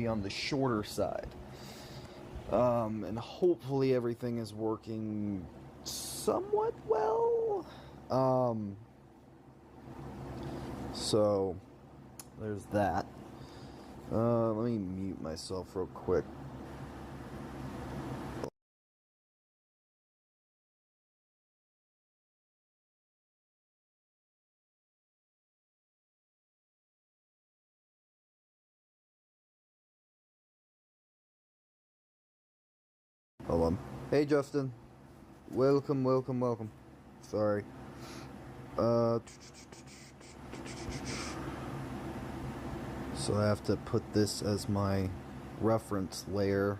on the shorter side. And hopefully everything is working somewhat well. So there's that. Let me mute myself real quick. Hold on. Hey Justin. Welcome. Sorry. So I have to put this as my reference layer.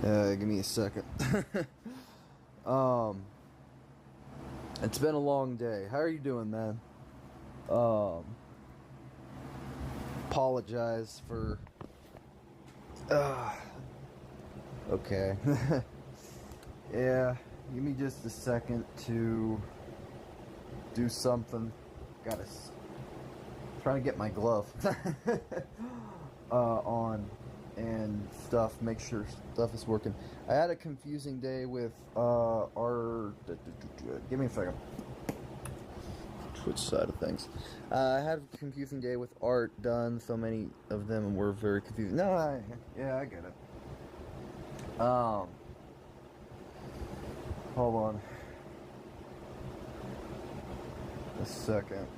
Give me a second. It's been a long day. How are you doing, man? Apologize for... okay. Yeah, give me just a second to do something. Trying to get my glove on and stuff, make sure stuff is working. I had a confusing day with our... Give me a second. Twitch side of things. I had a confusing day with art done. So many of them were very confusing. No, yeah, I get it. Hold on a second.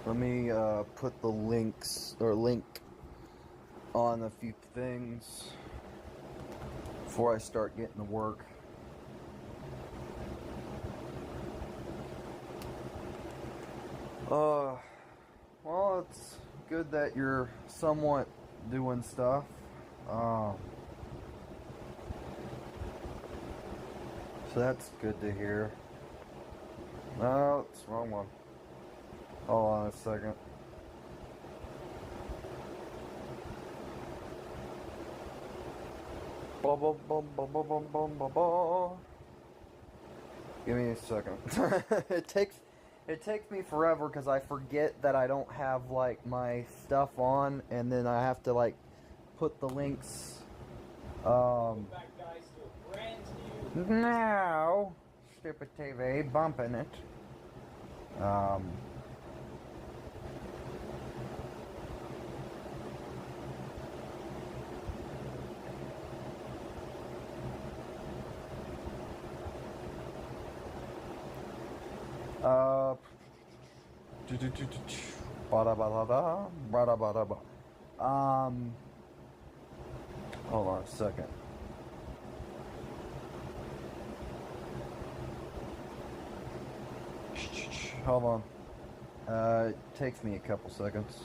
Let me put the link on a few things before I start getting to work. Well, it's good that you're somewhat doing stuff. So that's good to hear. No, it's the wrong one. Hold on a second. Give me a second. It takes me forever because I forget that I don't have like my stuff on, and then I have to like put the links. Welcome back, guys, to a brand new. Now, stupid TV bumping it. Hold on a second. Hold on. It takes me a couple seconds.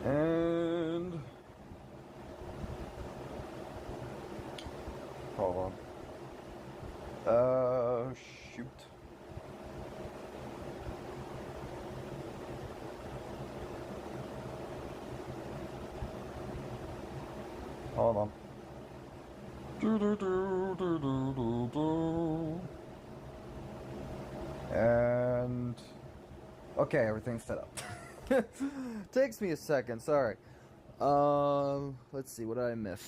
And hold on. Shoot. Hold on. And okay, everything's set up. Takes me a second, sorry. Let's see, what did I miss?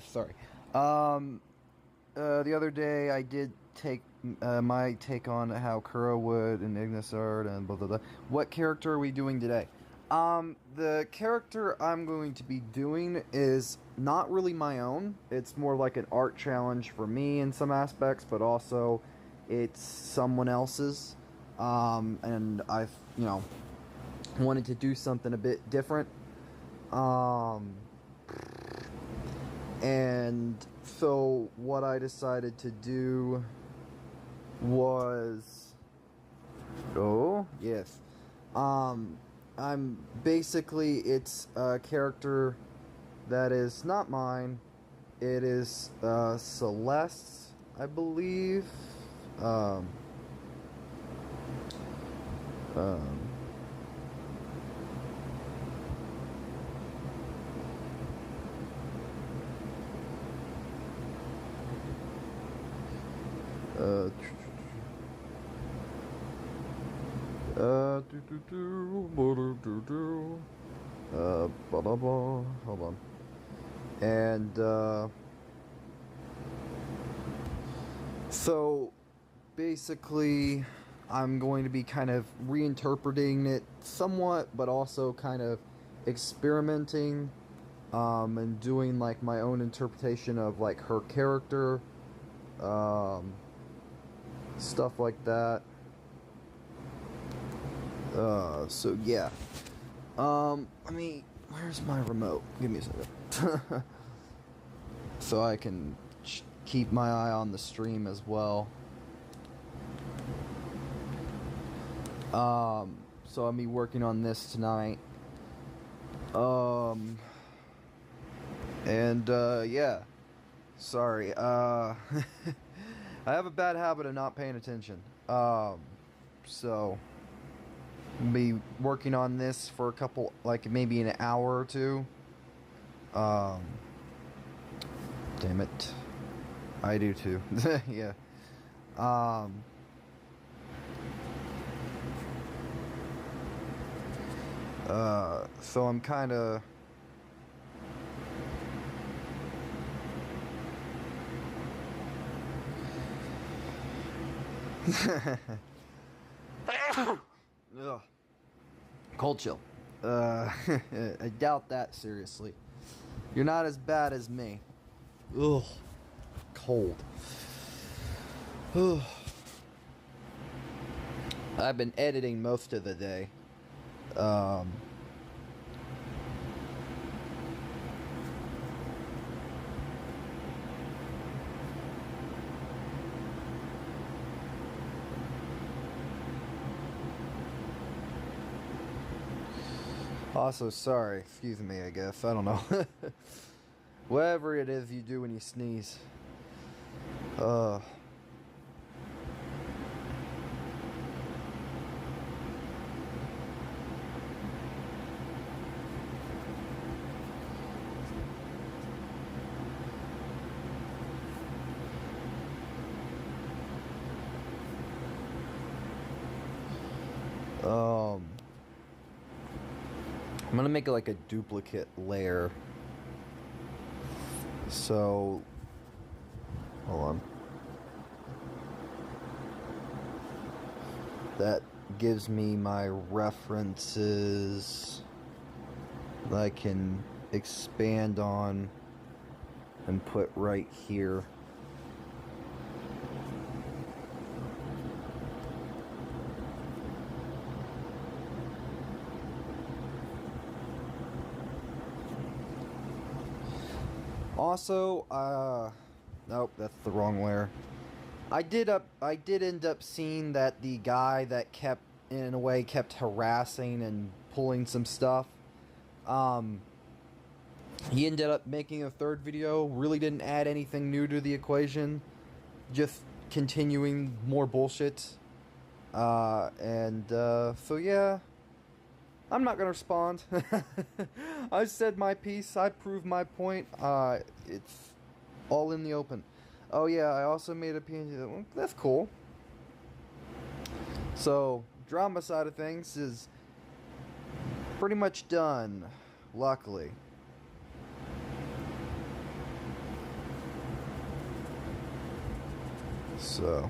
Sorry. The other day I did take my take on how Kuro would and Ignis Art and blah blah blah. What character are we doing today? The character I'm going to be doing is not really my own. It's more like an art challenge for me in some aspects, but also it's someone else's. And I've, wanted to do something a bit different. And so what I decided to do was, it's a character that is not mine. It is Celeste, I believe. Um, um, uh, blah blah blah. Hold on. And so basically, I'm going to be kind of reinterpreting it somewhat, but also kind of experimenting, and doing like my own interpretation of like her character, stuff like that. So yeah. Where's my remote? Give me a second. So I can keep my eye on the stream as well. So I'll be working on this tonight. Yeah. Sorry. I have a bad habit of not paying attention. So I'll be working on this for a couple, like maybe an hour or two. Damn it. I do too. Yeah. So I'm kind of Ugh. Cold chill. I doubt that seriously. You're not as bad as me. Ugh. Cold. Ugh. I've been editing most of the day. Also, sorry. Excuse me, I guess. I don't know. Whatever it is you do when you sneeze. I'm gonna make it like a duplicate layer. So, hold on. That gives me my references that I can expand on and put right here. Also, nope, that's the wrong layer. I did end up seeing that the guy that kept harassing and pulling some stuff, he ended up making a third video, really didn't add anything new to the equation, just continuing more bullshit. So yeah, I'm not gonna respond. I said my piece. I proved my point. It's all in the open. Oh yeah, I also made a PNG. That's cool. So drama side of things is pretty much done, luckily. So.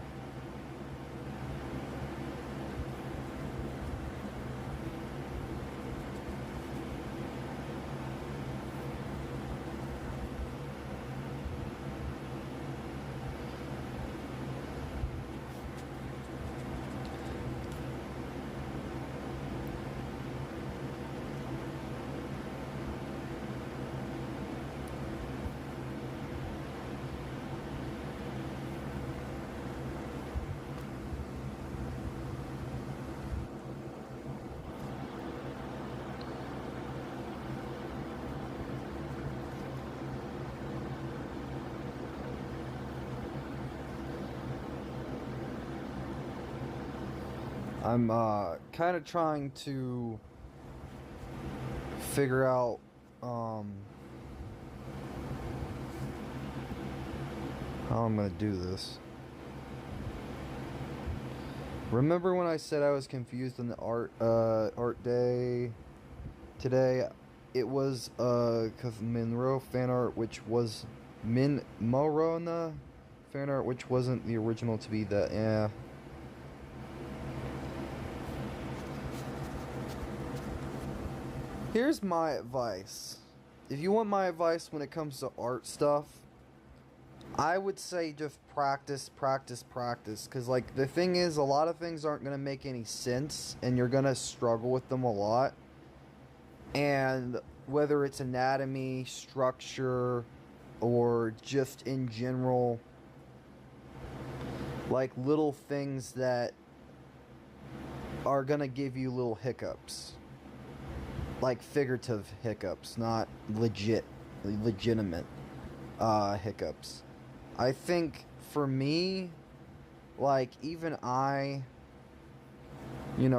I'm kind of trying to figure out how I'm gonna do this. Remember when I said I was confused in the art day today? It was cause Monroe fan art, which was Monroe in the fan art, which wasn't the original to be the Here's my advice. If you want my advice when it comes to art stuff, I would say just practice, practice, practice. Because, like, the thing is, a lot of things aren't going to make any sense, and you're going to struggle with them a lot. And whether it's anatomy, structure, or just in general, like, little things that are going to give you little hiccups. Like, figurative hiccups, not legitimate hiccups. I think for me, like, even I,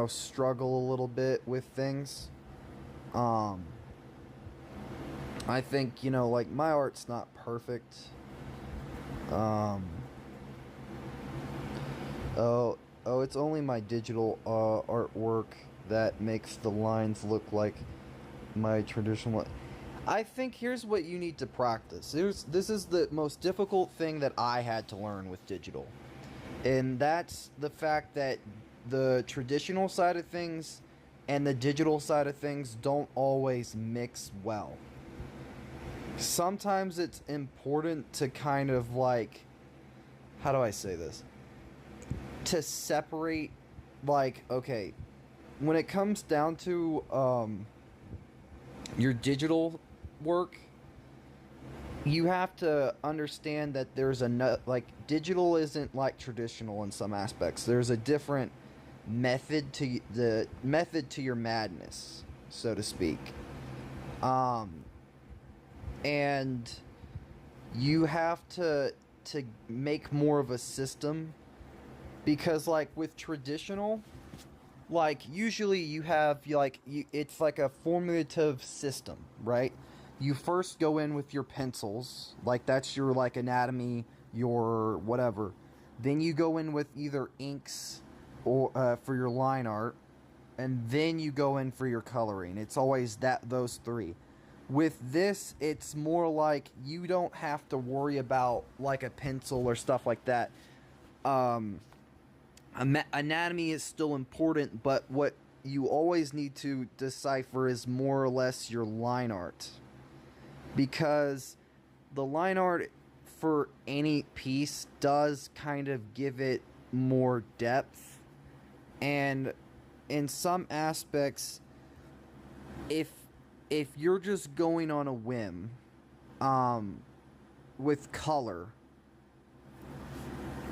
struggle a little bit with things. I think, like, my art's not perfect. It's only my digital artwork that makes the lines look like my traditional. I think here's what you need to practice. This is the most difficult thing that I had to learn with digital. And that's the fact that the traditional side of things and the digital side of things don't always mix well. Sometimes it's important to kind of like, how do I say this? To separate, like, okay, when it comes down to your digital work, you have to understand that there's digital isn't like traditional in some aspects. There's a different method to your madness, so to speak. And you have to make more of a system, because like with traditional, like usually you have it's like a formative system, right? You first go in with your pencils, like that's your like anatomy, your whatever. Then you go in with either inks or for your line art, and then you go in for your coloring. It's always those three. With this, it's more like you don't have to worry about like a pencil or stuff like that. Anatomy is still important, but what you always need to decipher is more or less your line art. Because the line art for any piece does kind of give it more depth. And in some aspects, if you're just going on a whim with color,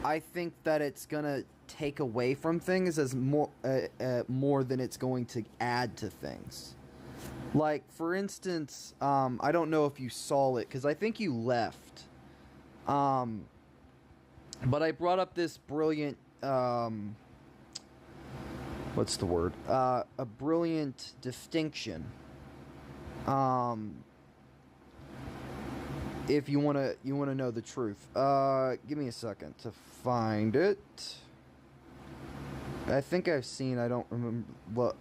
I think that it's gonna take away from things as more than it's going to add to things. Like, for instance, I don't know if you saw it, because I think you left. But I brought up this brilliant, what's the word? A brilliant distinction. If you wanna know the truth. Give me a second to find it. I think I've seen. I don't remember.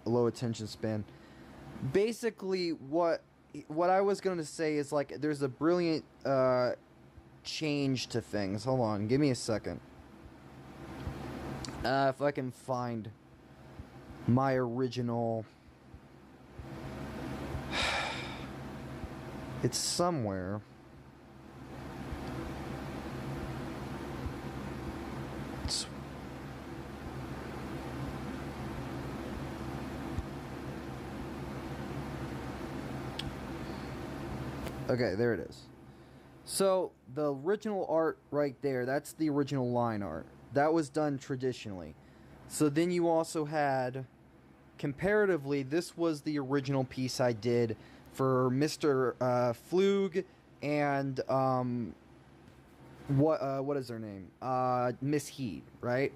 Low attention span. Basically, what I was going to say is, like, there's a brilliant change to things. Hold on, give me a second. If I can find my original, it's somewhere. Okay, there it is. So, the original art right there, that's the original line art. That was done traditionally. So then you also had, comparatively, this was the original piece I did for Mr. Flug and, what is her name? Miss Heat, right?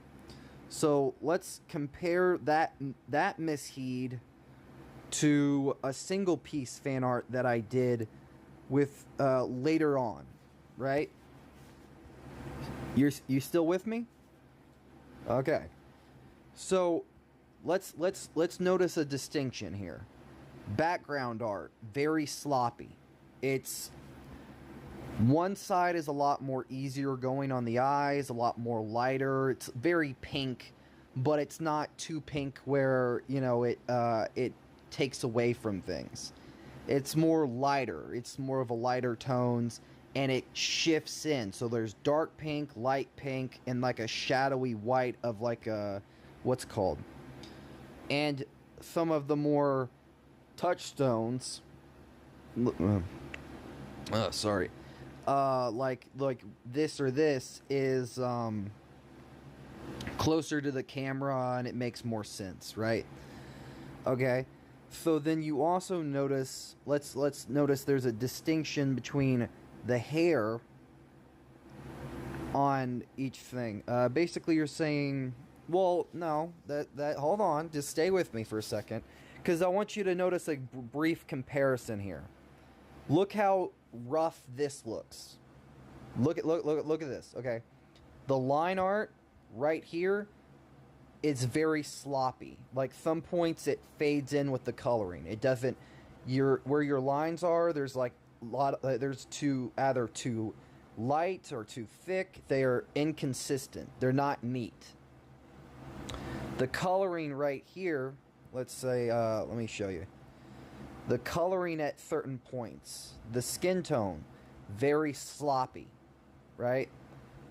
So let's compare that misheed to a single piece fan art that I did with later on, right? You still with me? Okay. So let's notice a distinction here. Background art, very sloppy. It's one side is a lot more easier going on the eyes, a lot more lighter. It's very pink, but it's not too pink where, you know, it takes away from things. It's more lighter. It's more of a lighter tones, and it shifts in. So there's dark pink, light pink, and like a shadowy white of like a, what's it called? And some of the more touchstones, sorry, like this or this is closer to the camera, and it makes more sense, right? Okay. So then you also notice, let's notice there's a distinction between the hair on each thing. Basically you're saying, well, no, that hold on, just stay with me for a second, because I want you to notice a brief comparison here. Look how rough this looks. Look at this, okay? The line art right here, it's very sloppy. Like some points it fades in with the coloring. It doesn't. Where your lines are, there's like a lot. There's either too light or too thick. They are inconsistent. They're not neat. The coloring right here. Let's say. Let me show you. The coloring at certain points. The skin tone, very sloppy, right?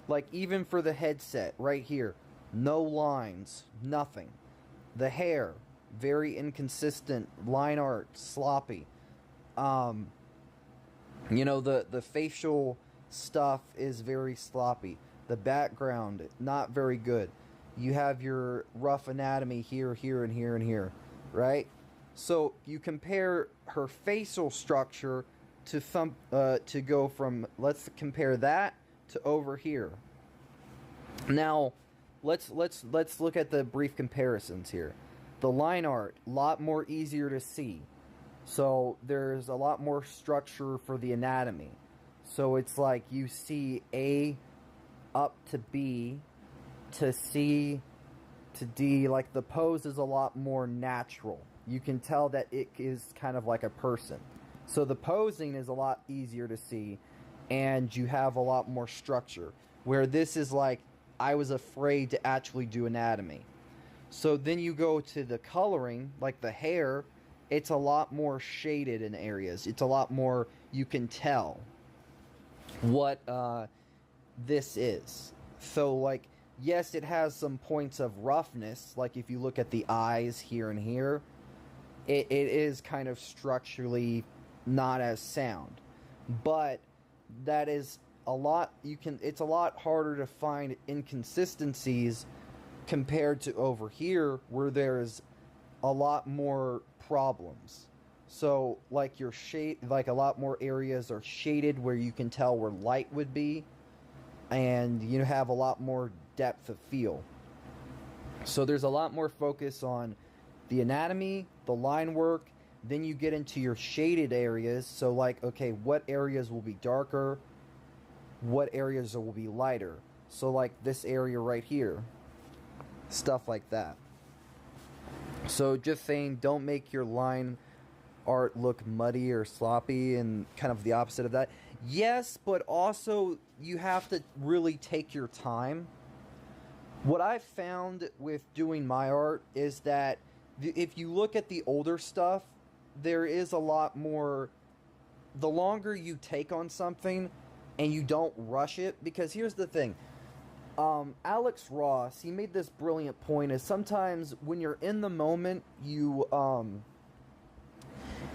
Like even for the headset right here. No lines, nothing. The hair, very inconsistent. Line art, sloppy. You know, the facial stuff is very sloppy. The background, not very good. You have your rough anatomy here, here, and here, and here, right? So you compare her facial structure to to go from, let's compare that to over here. Now, let's look at the brief comparisons here. The line art, a lot more easier to see. So there's a lot more structure for the anatomy. So it's like you see A up to B to C to D. Like the pose is a lot more natural. You can tell that it is kind of like a person. So the posing is a lot easier to see, and you have a lot more structure. Where this is like, I was afraid to actually do anatomy. So then you go to the coloring, like the hair, it's a lot more shaded in areas. It's a lot more, you can tell what this is. So like, yes, it has some points of roughness, like if you look at the eyes here and here, it is kind of structurally not as sound. But that is a lot, it's a lot harder to find inconsistencies compared to over here where there's a lot more problems. So like your shade, like a lot more areas are shaded where you can tell where light would be, and you have a lot more depth of field. So there's a lot more focus on the anatomy, the line work. Then you get into your shaded areas. So like, okay, what areas will be darker? What areas will be lighter? So like this area right here. Stuff like that. So just saying, don't make your line art look muddy or sloppy and kind of the opposite of that. Yes, but also you have to really take your time. What I've found with doing my art is that if you look at the older stuff, there is a lot more, the longer you take on something and you don't rush it, because here's the thing. Alex Ross, he made this brilliant point, is sometimes when you're in the moment, you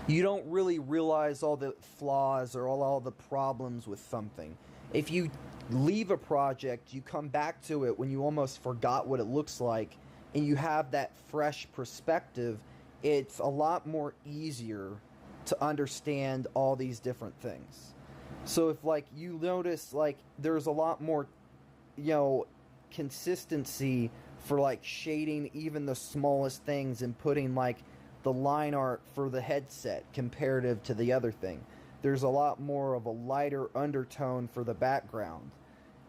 don't really realize all the flaws or all the problems with something. If you leave a project, you come back to it when you almost forgot what it looks like, and you have that fresh perspective, it's a lot more easier to understand all these different things. So if like you notice like there's a lot more, you know, consistency for like shading even the smallest things and putting like the line art for the headset comparative to the other thing. There's a lot more of a lighter undertone for the background.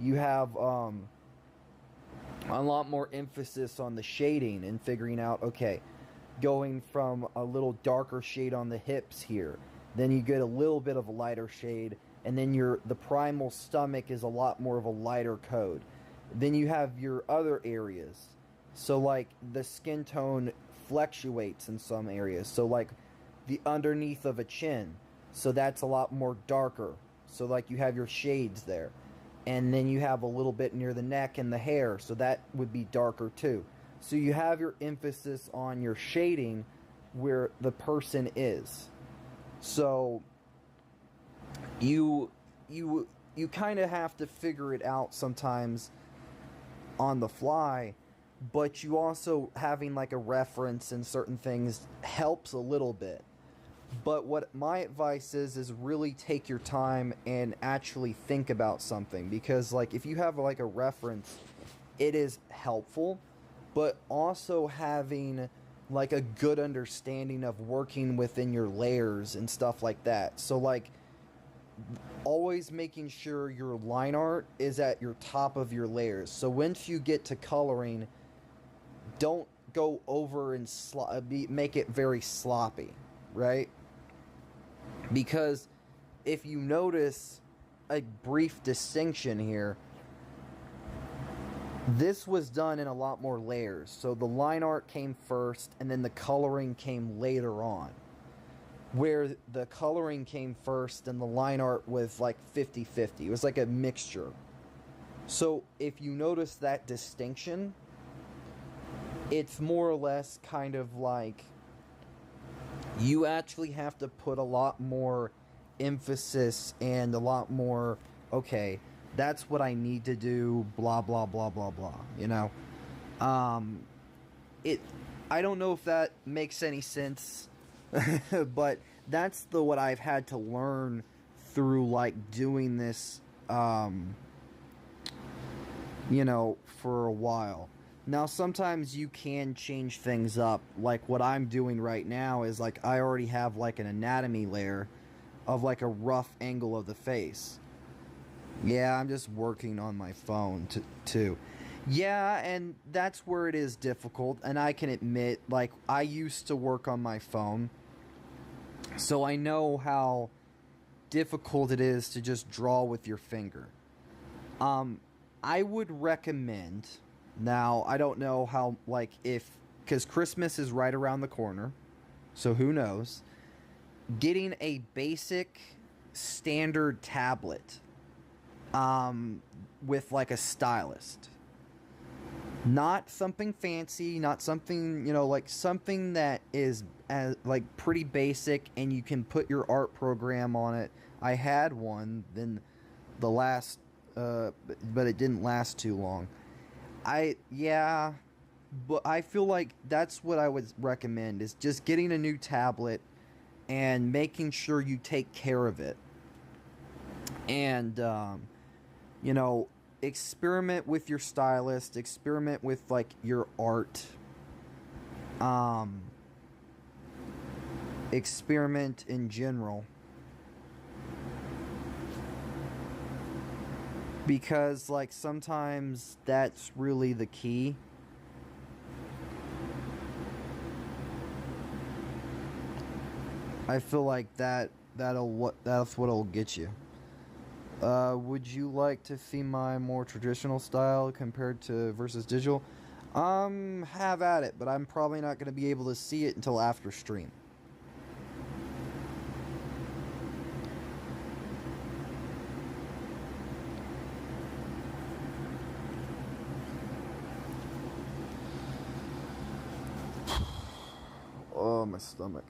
You have a lot more emphasis on the shading and figuring out, okay, going from a little darker shade on the hips here, then you get a little bit of a lighter shade, and then the primal stomach is a lot more of a lighter code. Then you have your other areas. So like the skin tone fluctuates in some areas. So like the underneath of a chin, so that's a lot more darker. So like you have your shades there. And then you have a little bit near the neck and the hair, so that would be darker too. So you have your emphasis on your shading where the person is. So you kind of have to figure it out sometimes on the fly, but you also having like a reference in certain things helps a little bit. But what my advice is really take your time and actually think about something, because like if you have like a reference, it is helpful, but also having like a good understanding of working within your layers and stuff like that. So like always making sure your line art is at your top of your layers. So once you get to coloring, don't go over and make it very sloppy, right? Because if you notice a brief distinction here, this was done in a lot more layers. So the line art came first, and then the coloring came later on. Where the coloring came first and the line art was like 50-50. It was like a mixture. So if you notice that distinction, it's more or less kind of like you actually have to put a lot more emphasis and a lot more, okay, that's what I need to do, blah, blah, blah, blah, blah, you know? I don't know if that makes any sense, but that's what I've had to learn through, like, doing this, you know, for a while. Now, sometimes you can change things up. Like, what I'm doing right now is, like, I already have, like, an anatomy layer of, like, a rough angle of the face. Yeah, I'm just working on my phone, too. Yeah, and that's where it is difficult, and I can admit, like, I used to work on my phone, so I know how difficult it is to just draw with your finger. I would recommend... Now, I don't know how, like, because Christmas is right around the corner, so who knows, getting a basic standard tablet, with, like, a stylist. Not something fancy, not something, you know, like, something that is, like, pretty basic, and you can put your art program on it. I had one, then the last, but it didn't last too long. But I feel like that's what I would recommend, is just getting a new tablet and making sure you take care of it. And, you know, experiment with your stylist, experiment with, like, your art. Experiment in general. Because, like, sometimes that's really the key. I feel like that's what'll get you. Would you like to see my more traditional style compared to versus digital? Have at it, but I'm probably not going to be able to see it until after stream. Oh, my stomach.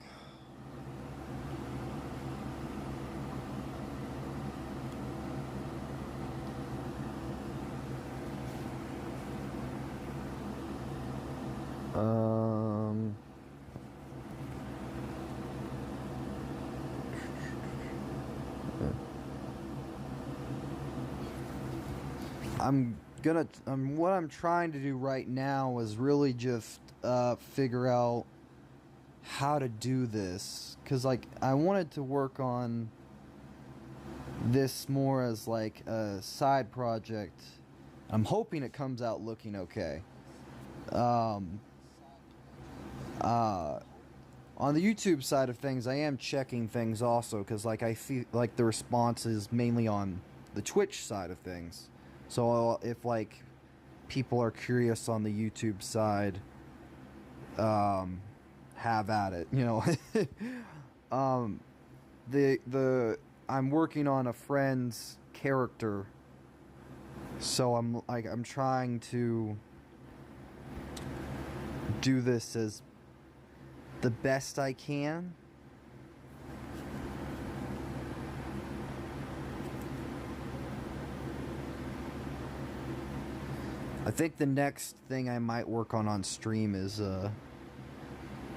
I'm what I'm trying to do right now is really just figure out how to do this, because like I wanted to work on this more as like a side project. I'm hoping it comes out looking okay. On the YouTube side of things, I am checking things also, because like I feel like the response is mainly on the Twitch side of things. So if like people are curious on the YouTube side, have at it, you know. I'm working on a friend's character, so I'm trying to do this as the best I can. I think the next thing I might work on stream is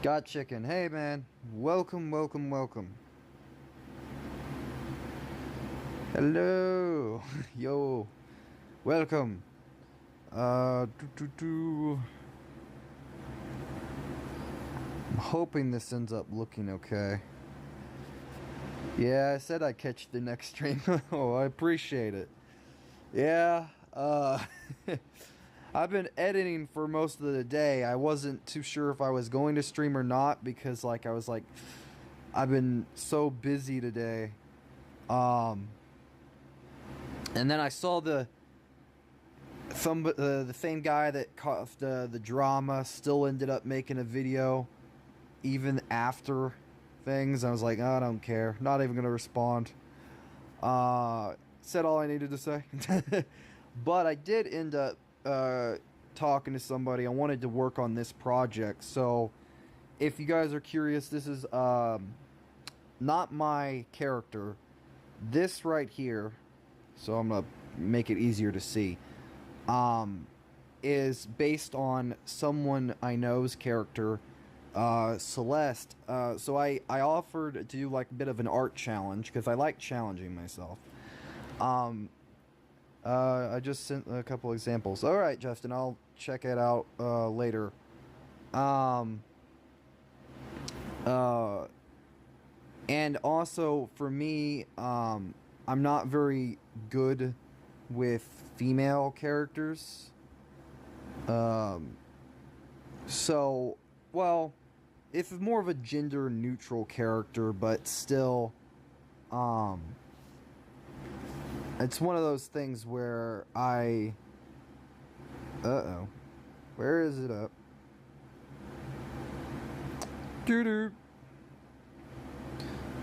Got Chicken. Hey man, welcome. Hello. Yo, welcome. I'm hoping this ends up looking okay. Yeah, I said I'd catch the next stream. Oh, I appreciate it. Yeah, I've been editing for most of the day. I wasn't too sure if I was going to stream or not, because like I was like, I've been so busy today. And then I saw the same guy that caused the drama still ended up making a video even after things. I was like, oh, I don't care. Not even gonna respond. Said all I needed to say. But I did end up talking to somebody. I wanted to work on this project. So if you guys are curious, this is not my character. This right here, so I'm gonna make it easier to see, is based on someone I know's character, Celeste. So I offered to do like a bit of an art challenge, because I like challenging myself. I just sent a couple examples. Alright, Justin, I'll check it out later. And also for me, I'm not very good with female characters. So, well, it's more of a gender neutral character, but still, it's one of those things where uh-oh. Where is it up? Doo-doo.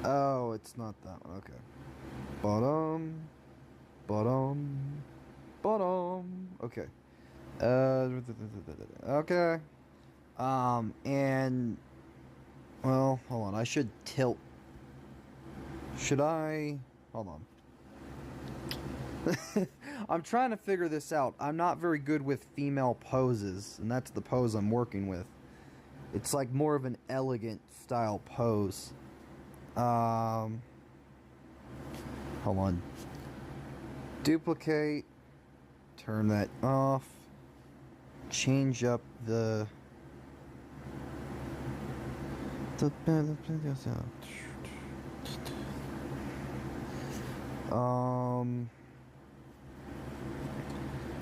Oh, it's not that one. Okay. Bottom. Okay. Okay. And well, hold on. I should tilt. Should I? Hold on. I'm trying to figure this out. I'm not very good with female poses, and that's the pose I'm working with. It's like more of an elegant style pose. Hold on. Duplicate. Turn that off. Change up the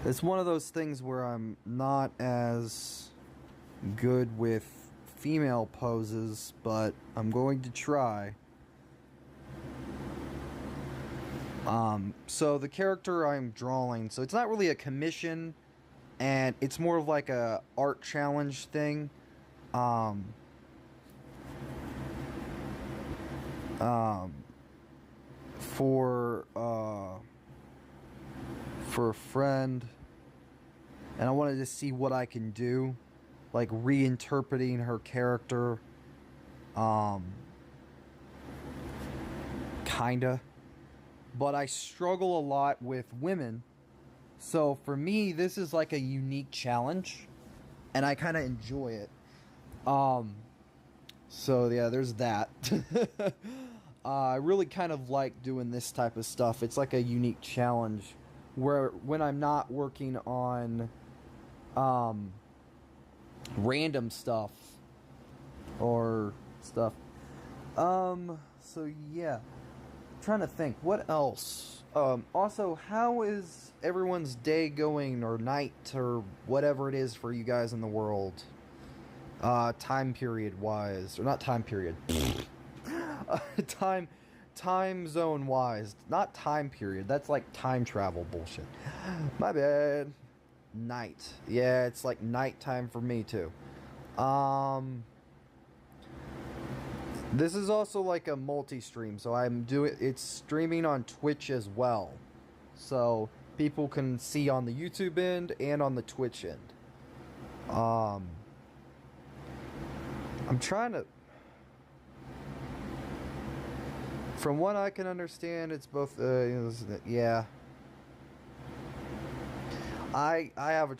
it's one of those things where I'm not as good with female poses, but I'm going to try. So the character I'm drawing, so it's not really a commission, and it's more of like a art challenge thing. For a friend, and I wanted to see what I can do, like reinterpreting her character, kinda. But I struggle a lot with women, so for me this is like a unique challenge, and I kind of enjoy it. So yeah, there's that. I really kind of like doing this type of stuff. It's like a unique challenge. where when I'm not working on random stuff or stuff. So yeah. Trying to think what else. Also, how is everyone's day going, or night, or whatever it is for you guys in the world? Time period wise, or not time period. time zone wise, not time period. That's like time travel bullshit. My bad. Night. Yeah, it's like nighttime for me too. This is also like a multi-stream, so it's streaming on Twitch as well. So people can see on the YouTube end and on the Twitch end. I'm trying to, from what I can understand, it's both yeah. I have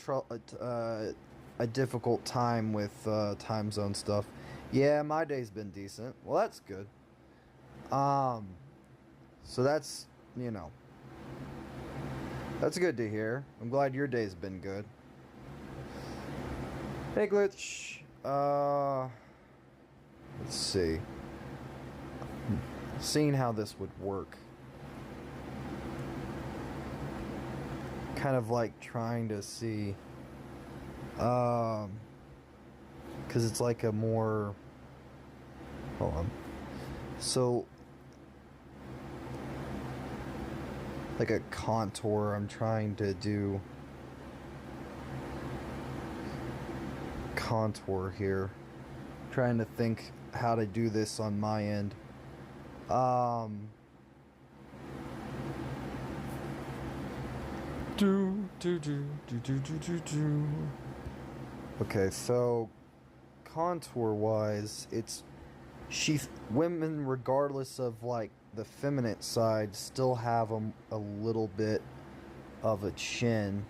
a difficult time with time zone stuff. Yeah, my day's been decent. Well, that's good. So that's, you know, that's good to hear. I'm glad your day's been good. Hey, Glitch. Let's see. Seeing how this would work. Kind of like trying to see, because it's like a more, hold on, so like a contour. I'm trying to do contour here, trying to think how to do this on my end. Okay, so contour wise, it's women, regardless of like the feminine side, still have a little bit of a chin.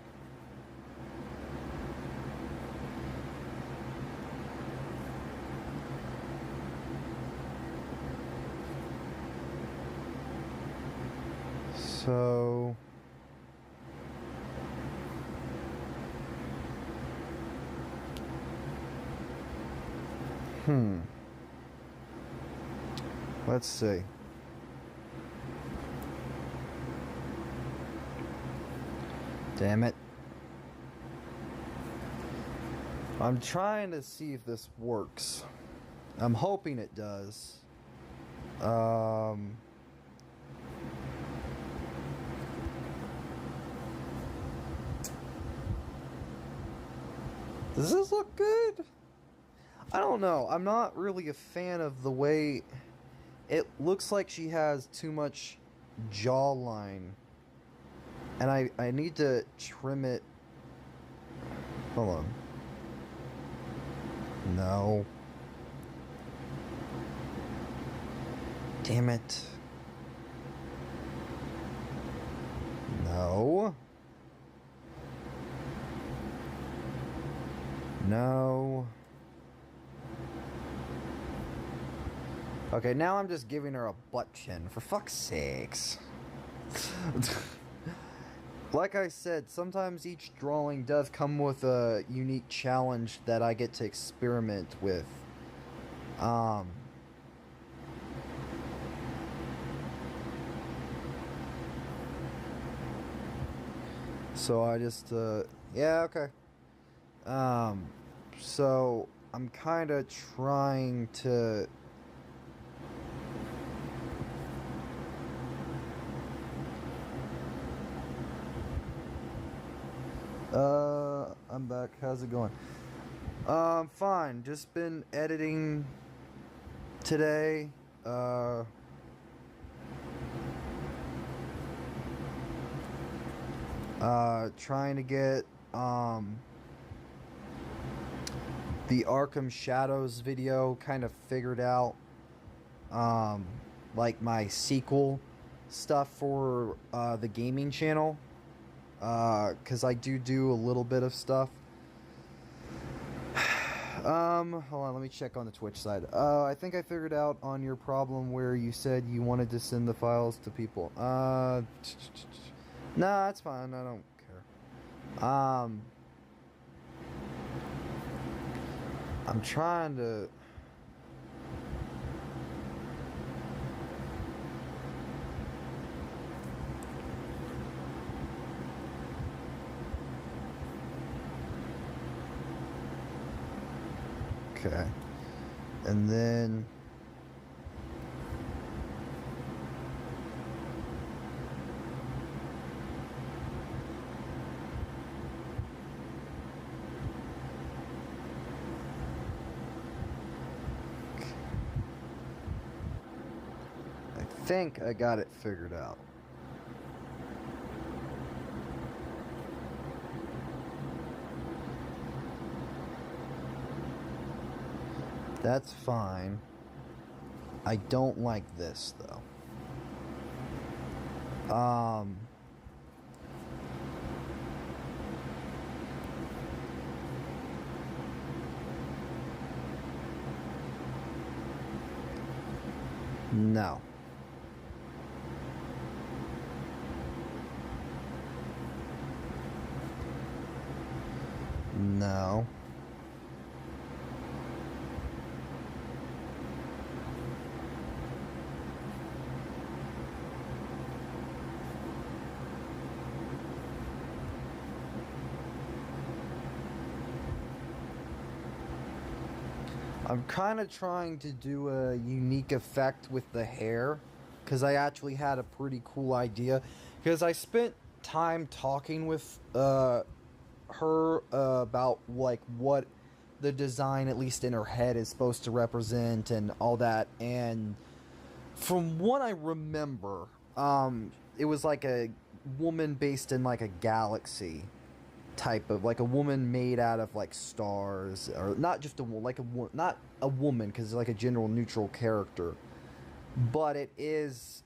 So let's see. Damn it. I'm trying to see if this works. I'm hoping it does. Does this look good? I don't know. I'm not really a fan of the way it looks. Like she has too much jawline. And I need to trim it. Hold on. No. Damn it. No. No. Okay, now I'm just giving her a butt chin. For fuck's sakes. Like I said, sometimes each drawing does come with a unique challenge that I get to experiment with. So I just, yeah, okay. So I'm kind of trying to I'm back. How's it going? Fine. Just been editing today. Trying to get, the Arkham Shadows video kind of figured out. Like my sequel stuff for, the gaming channel. Because I do a little bit of stuff. Hold on, let me check on the Twitch side. I think I figured out on your problem where you said you wanted to send the files to people. Nah, that's fine. I don't care. I'm trying to. Okay. And then. I think I got it figured out. That's fine. I don't like this though. No. No. I'm kind of trying to do a unique effect with the hair because I actually had a pretty cool idea because I spent time talking with her about like what the design, at least in her head, is supposed to represent and all that. And from what I remember, it was like a woman based in like a galaxy type of, like a woman made out of like stars, or not just a like a not a woman because it's like a general neutral character, but it is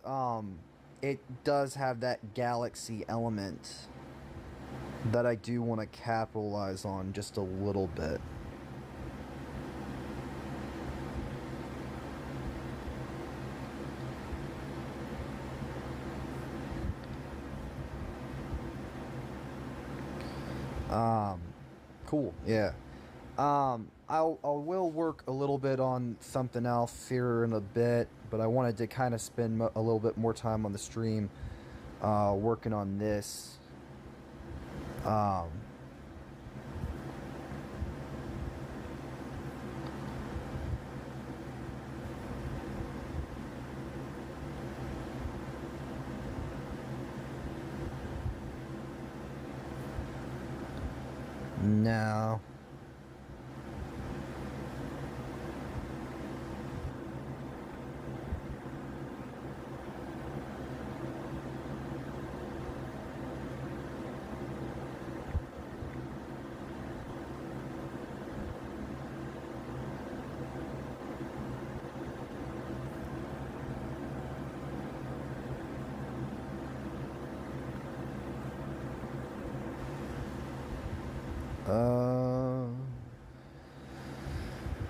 it does have that galaxy element that I do want to capitalize on just a little bit. Cool, yeah. I will work a little bit on something else here in a bit, but I wanted to kind of spend a little bit more time on the stream, working on this. Um, no.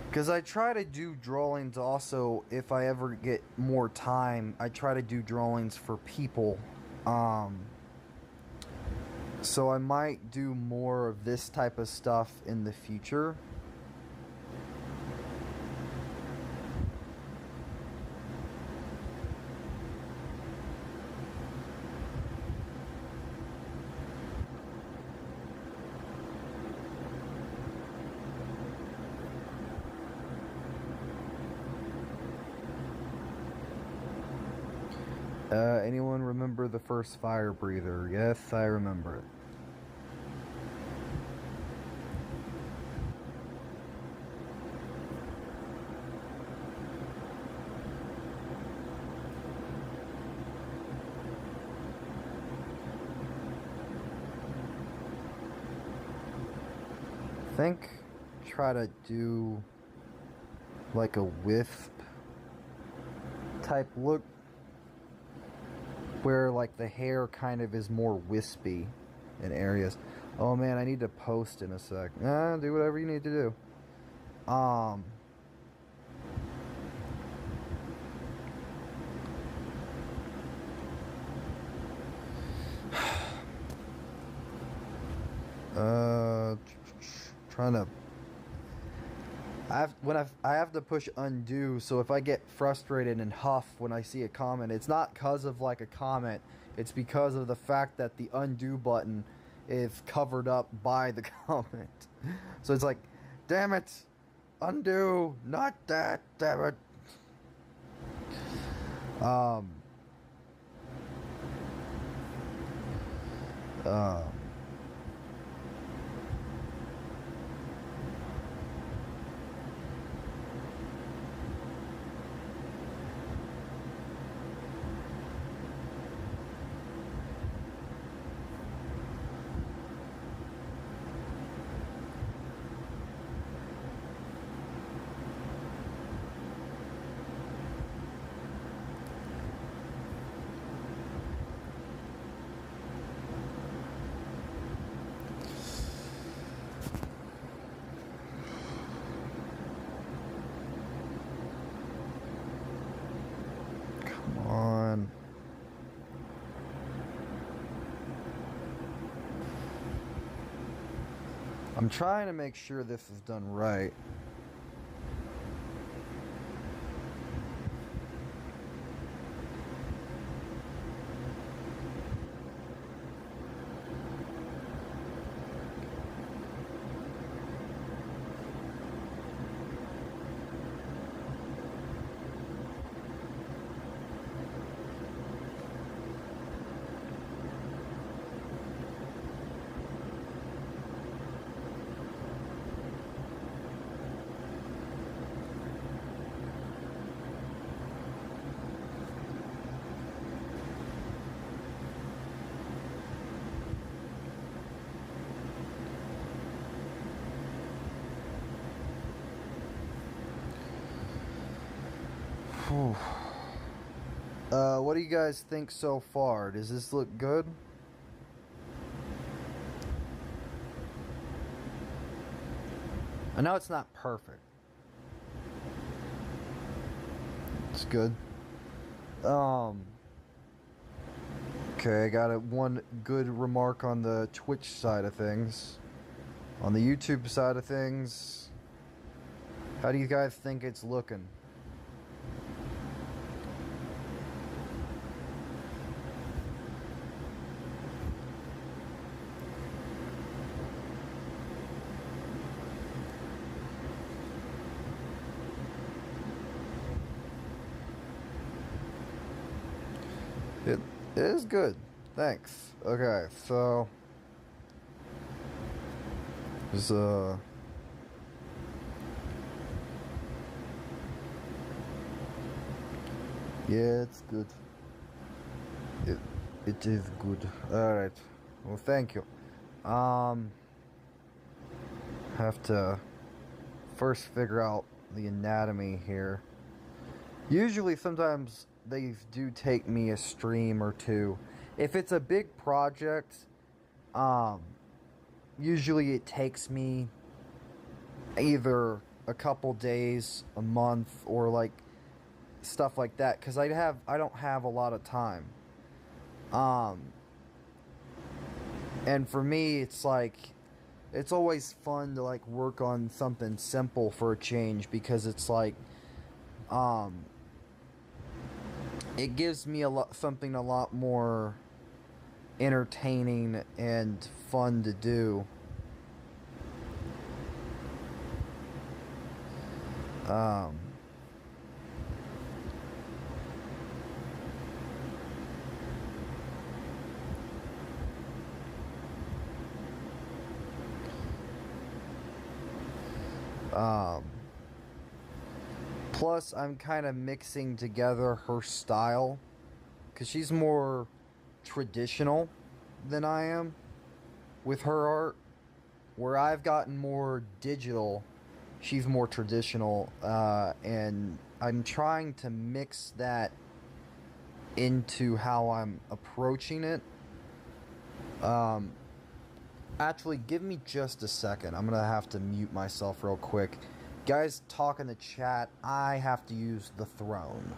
Because I try to do drawings also, if I ever get more time, I try to do drawings for people. Um, so I might do more of this type of stuff in the future. Anyone remember the first fire breather? Yes, I remember it. I think try to do like a wisp type look where like the hair kind of is more wispy in areas. Oh man, I need to post in a sec. Do whatever you need to do. Trying to. I have to push undo, so if I get frustrated and huff when I see a comment, it's not because of like a comment. It's because of the fact that the undo button is covered up by the comment. So it's like, damn it, undo, not that, damn it. Um. Uh. Come on. I'm trying to make sure this is done right. Whew. What do you guys think so far? Does this look good? I know it's not perfect. It's good. Okay, I got one good remark on the Twitch side of things. On the YouTube side of things, how do you guys think it's looking? It is good. Thanks. Okay, so there's yeah, it's good. It it is good. All right. Well, thank you. Um, have to first figure out the anatomy here. Usually, sometimes they do take me a stream or two. If it's a big project, um, usually it takes me either a couple days, a month, or like stuff like that, because I don't have a lot of time. Um, and for me, it's like it's always fun to like work on something simple for a change because it's like um it gives me something a lot more entertaining and fun to do. Um, um, Plus, I'm kind of mixing together her style because she's more traditional than I am with her art, where I've gotten more digital. She's more traditional, and I'm trying to mix that into how I'm approaching it. Um, Actually, give me just a second. I'm gonna have to mute myself real quick. Guys, talk in the chat. I have to use the throne.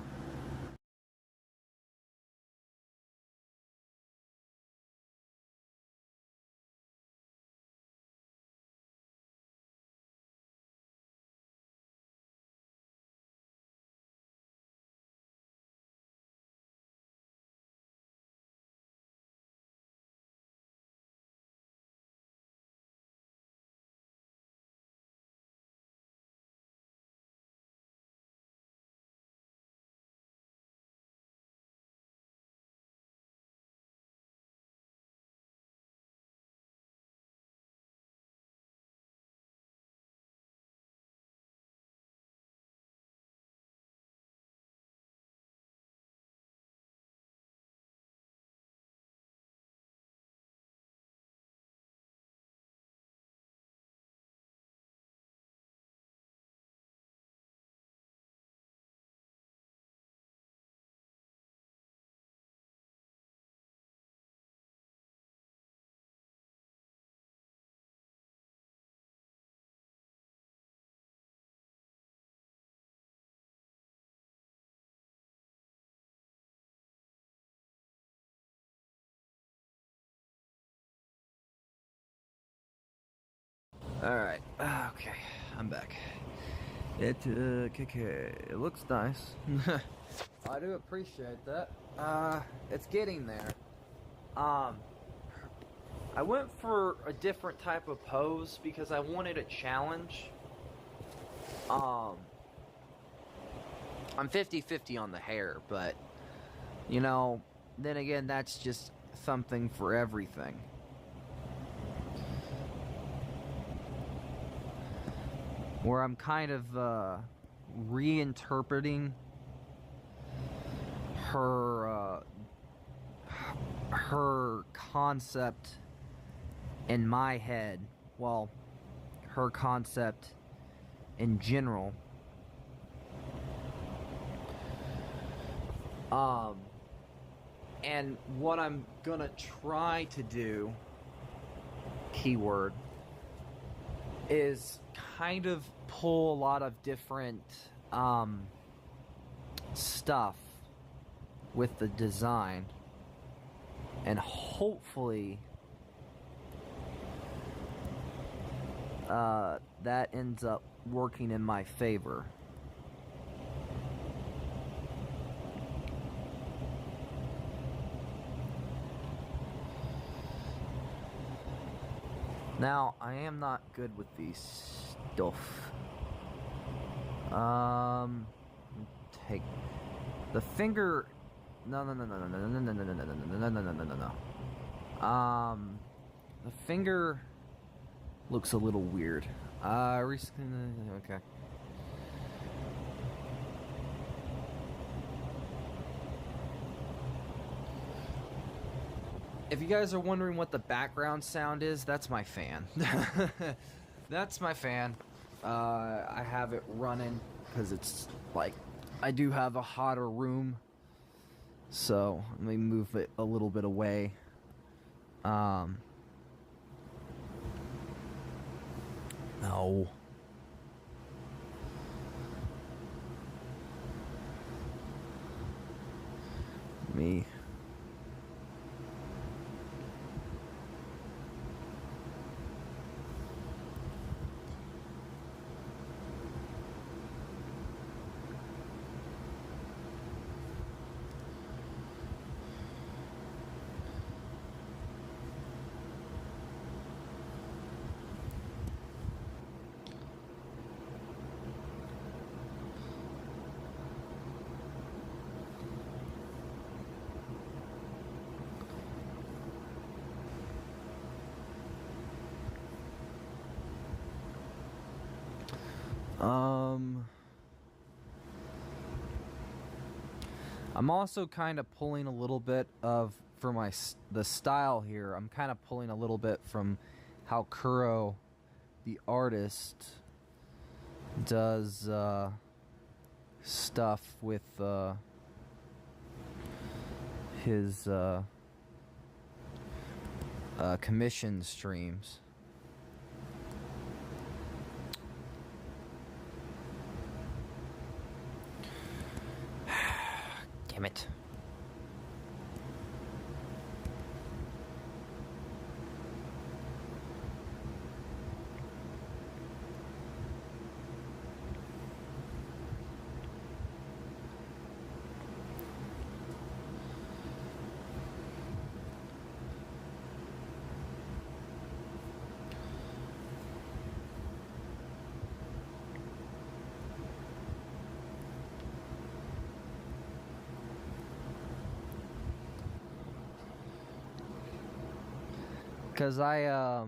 Alright, okay, I'm back. It looks nice. I do appreciate that. It's getting there. I went for a different type of pose because I wanted a challenge. I'm 50-50 on the hair, but, you know, then again, that's just something for everything. Where I'm kind of, reinterpreting her concept in my head. Well, her concept in general. And what I'm gonna try to do, keyword, is kind of pull a lot of different stuff with the design, and hopefully that ends up working in my favor. Now, I am not good with these stuff. Take the finger. No. The finger looks a little weird. Okay. If you guys are wondering what the background sound is, that's my fan. That's my fan. I have it running because it's like I do have a hotter room, so let me move it a little bit away. No. Me. I'm also kind of pulling a little bit of, for the style here, I'm kind of pulling a little bit from how Kuro, the artist, does stuff with his commission streams. Damn it. Because I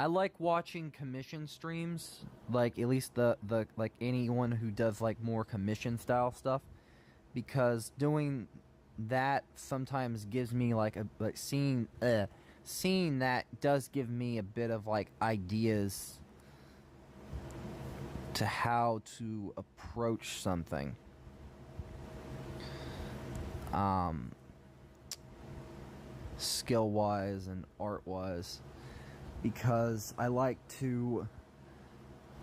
like watching commission streams, like at least the like anyone who does like more commission style stuff, because doing that sometimes gives me like seeing that does give me a bit of like ideas to how to approach something. Skill wise and art wise, because I like to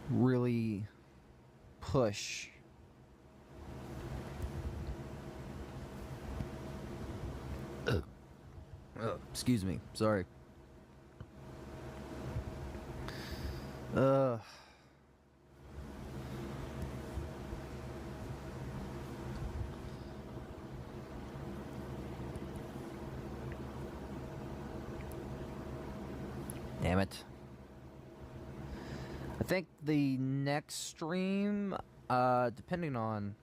really push excuse me, sorry. Ugh. Damn it. I think the next stream, depending on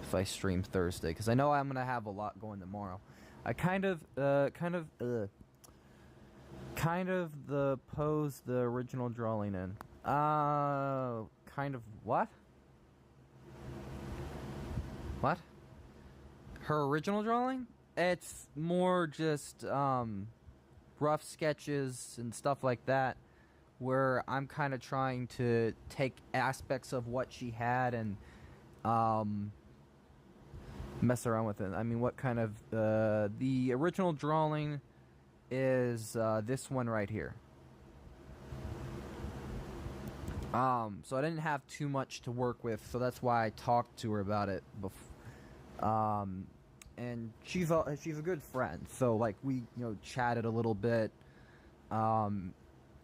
if I stream Thursday, because I know I'm gonna have a lot going tomorrow. I kind of the pose the original drawing in. Kind of what? What? Her original drawing? It's more just rough sketches and stuff like that, where I'm kind of trying to take aspects of what she had and mess around with it. I mean, what kind of the original drawing is this one right here. So I didn't have too much to work with, so that's why I talked to her about it before. And she's a good friend, so like we chatted a little bit. And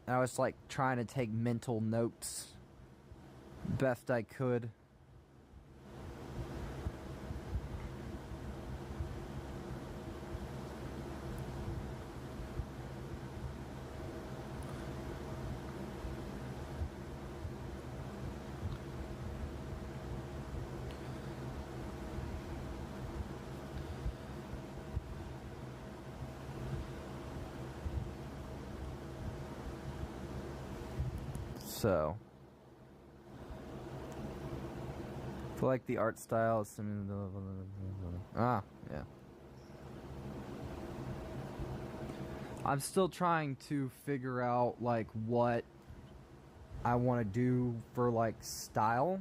I was like trying to take mental notes best I could. So, I feel like the art style is yeah. I'm still trying to figure out like what I want to do for like style,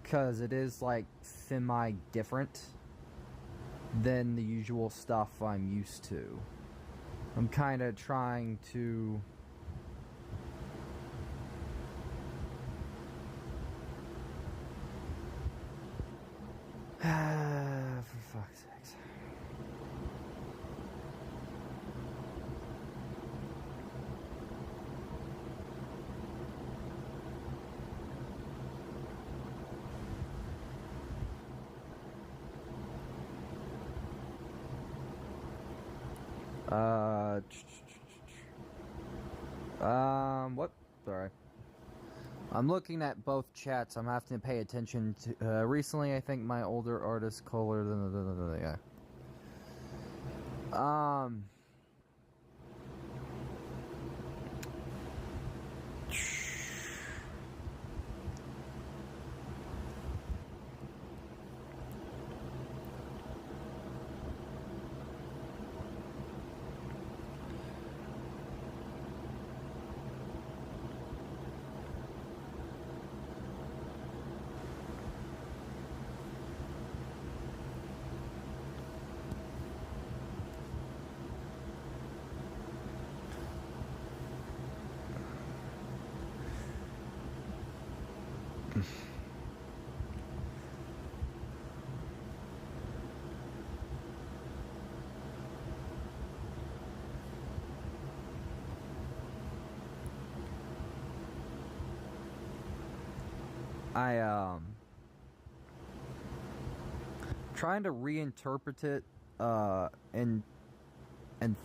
because it is like semi different than the usual stuff I'm used to. I'm kind of trying to for fuck's sakes. What? Sorry. I'm looking at both chats. I'm having to pay attention to. Recently, I think my older artist colored. Yeah. Trying to reinterpret it and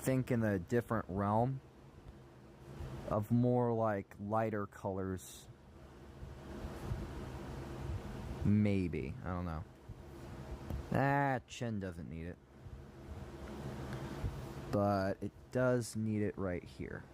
think in a different realm of more like lighter colors. Maybe, I don't know. Chin doesn't need it, but it does need it right here.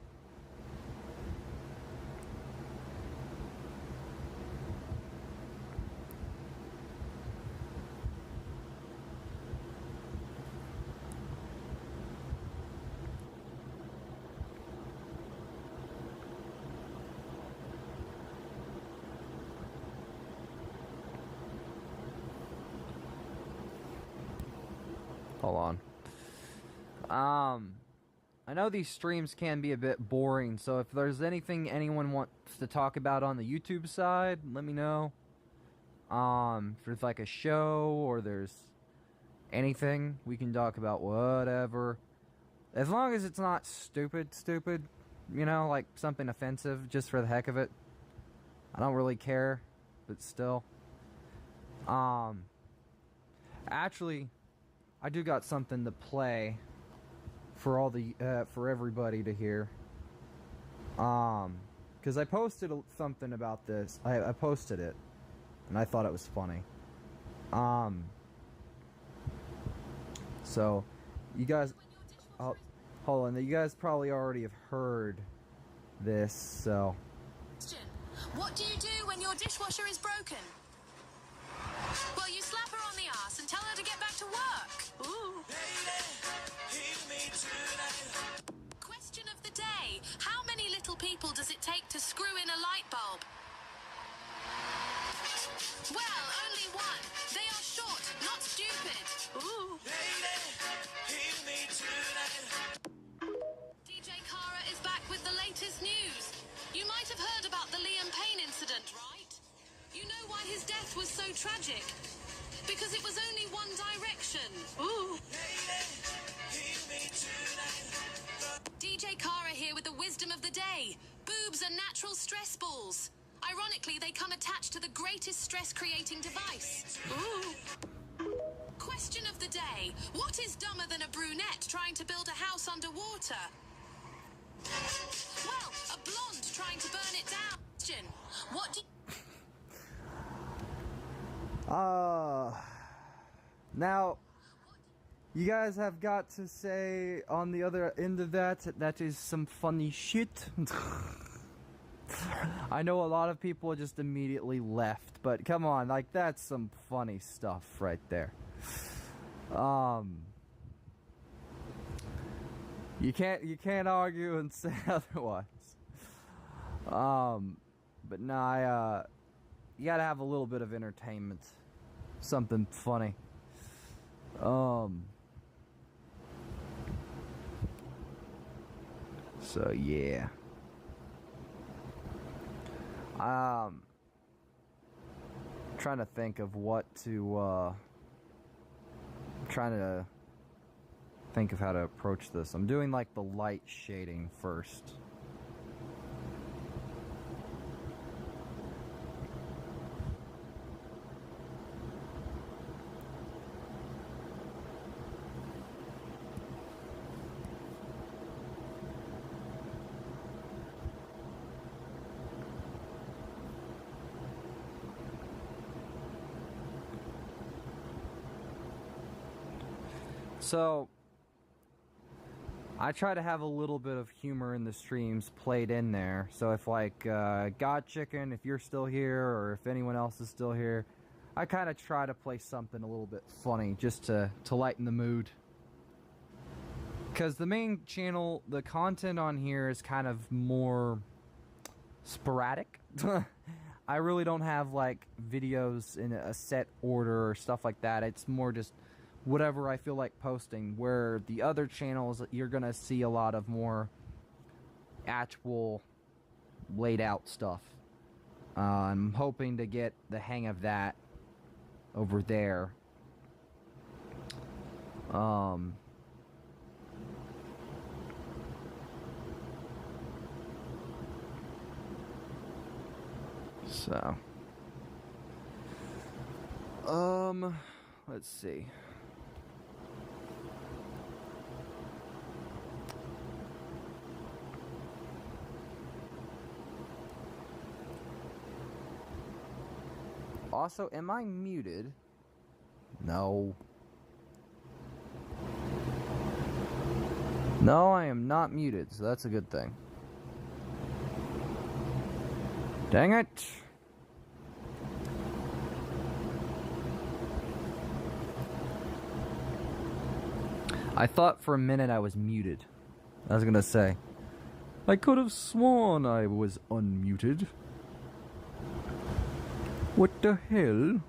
Hold on. I know these streams can be a bit boring, so if there's anything anyone wants to talk about on the YouTube side, let me know. If there's like a show or there's anything, we can talk about whatever. As long as it's not stupid. you know, like something offensive just for the heck of it. I don't really care, but still. Actually, I do got something to play for all the for everybody to hear. Because I posted something about this. I posted it, and I thought it was funny. So, you guys, hold on. You guys probably already have heard this. So, what do you do when your dishwasher is broken? Well, you slap her on the ass and tell her to get back to work. Ooh. Question of the day. How many little people does it take to screw in a light bulb? Well, only one. They are short, not stupid. Ooh. DJ Kara is back with the latest news. You might have heard about the Liam Payne incident, right? You know why his death was so tragic? Because it was only one direction. Ooh. DJ Kara here with the wisdom of the day. Boobs are natural stress balls. Ironically, they come attached to the greatest stress-creating device. Ooh. Question of the day. What is dumber than a brunette trying to build a house underwater? Well, a blonde trying to burn it down. Question. What do now, you guys have got to say on the other end of that is some funny shit. I know a lot of people just immediately left, but come on, like that's some funny stuff right there. You can't argue and say otherwise. But nah, you gotta have a little bit of entertainment, something funny. So yeah. Trying to think of what to trying to think of how to approach this. I'm doing like the light shading first. So, I try to have a little bit of humor in the streams played in there. So if like, God Chicken, if you're still here, or if anyone else is still here, I kind of try to play something a little bit funny, just to lighten the mood. Because the main channel, the content on here is kind of more sporadic. I really don't have like videos in a set order or stuff like that. It's more just whatever I feel like posting, where the other channels you're gonna see a lot of more actual laid out stuff. I'm hoping to get the hang of that over there. So let's see. Also, am I muted? No. No, I am not muted, so that's a good thing. Dang it. I thought for a minute I was muted. I was gonna say, I could have sworn I was unmuted. What the hell?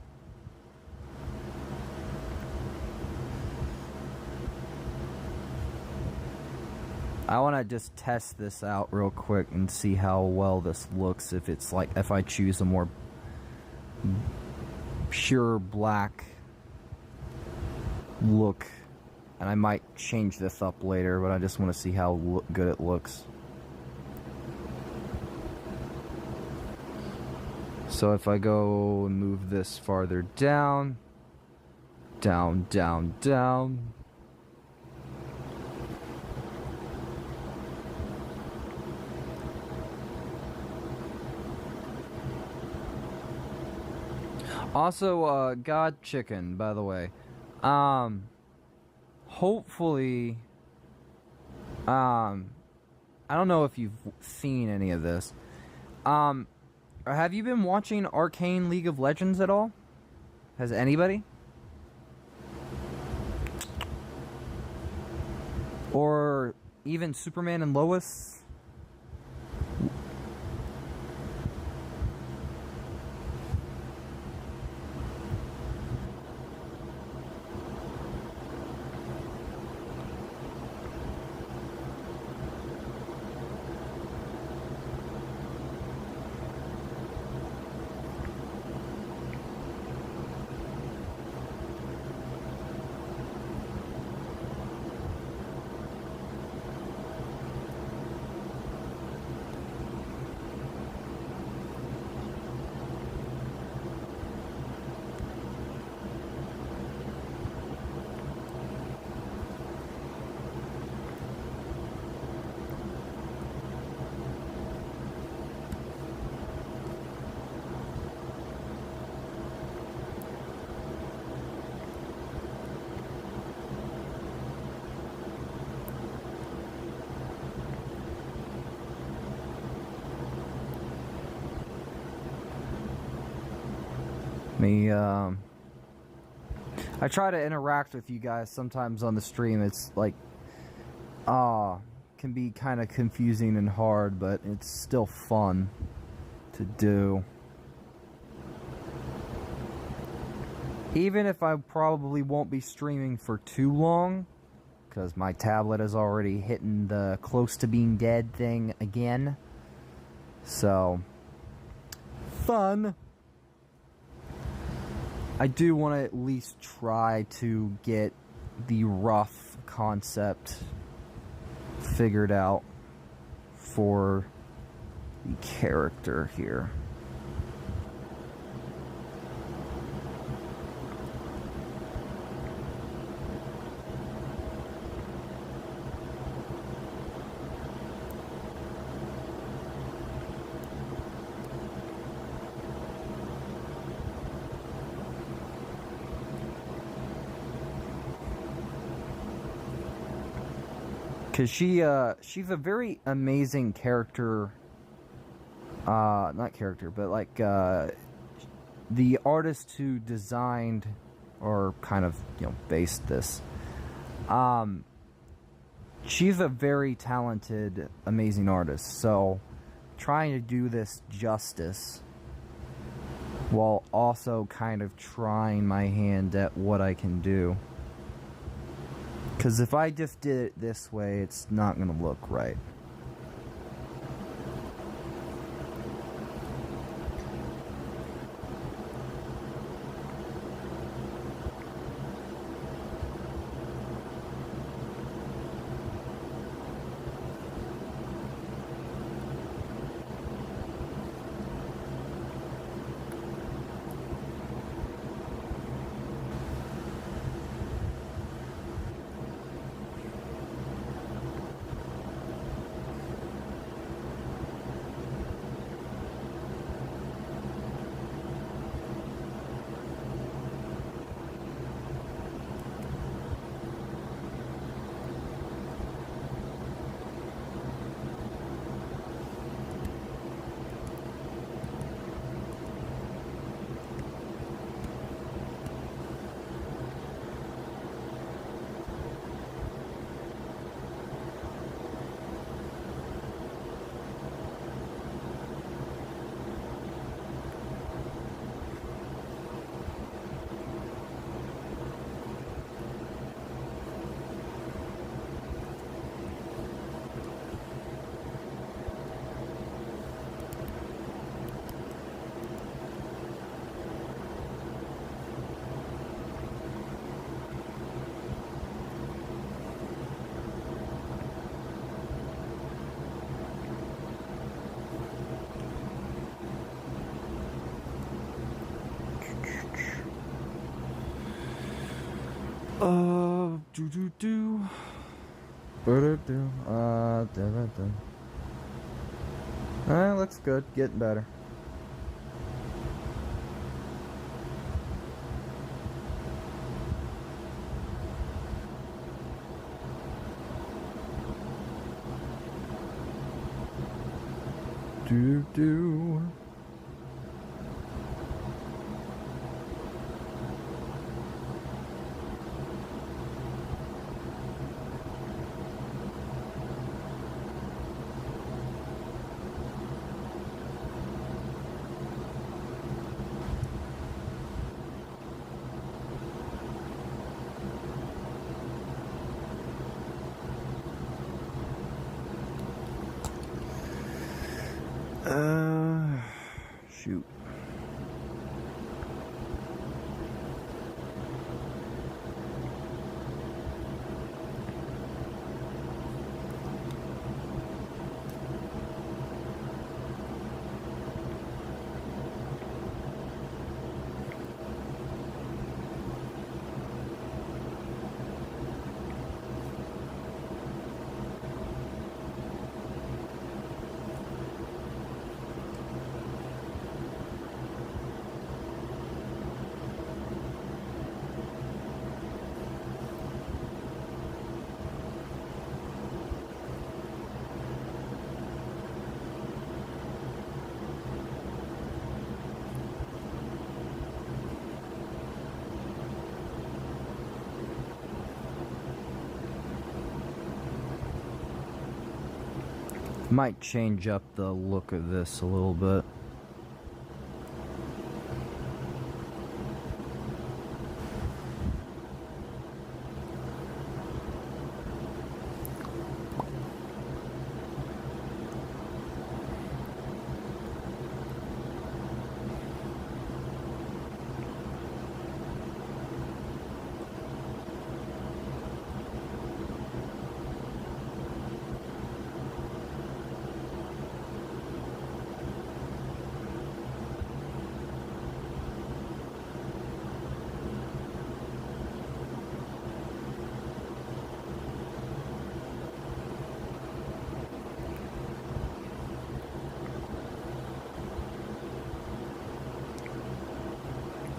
I want to just test this out real quick and see how well this looks. If it's like, if I choose a more pure black look, and I might change this up later, but I just want to see how good it looks. So if I go and move this farther down, down, down, down. Also, God Chicken, by the way. Hopefully, I don't know if you've seen any of this. Have you been watching Arcane League of Legends at all? Has anybody? Or even Superman and Lois? I try to interact with you guys sometimes on the stream. It's like, can be kind of confusing and hard, but it's still fun to do. Even if I probably won't be streaming for too long, because my tablet is already hitting the close to being dead thing again. So, fun. I do want to at least try to get the rough concept figured out for the character here. Because she's a very amazing character, not character, but like, the artist who designed, or kind of, based this, she's a very talented, amazing artist, so trying to do this justice, while also kind of trying my hand at what I can do. Because if I just did it this way, it's not going to look right. Do do do. Do. Looks good. Getting better. Do do. Shoot. Might change up the look of this a little bit.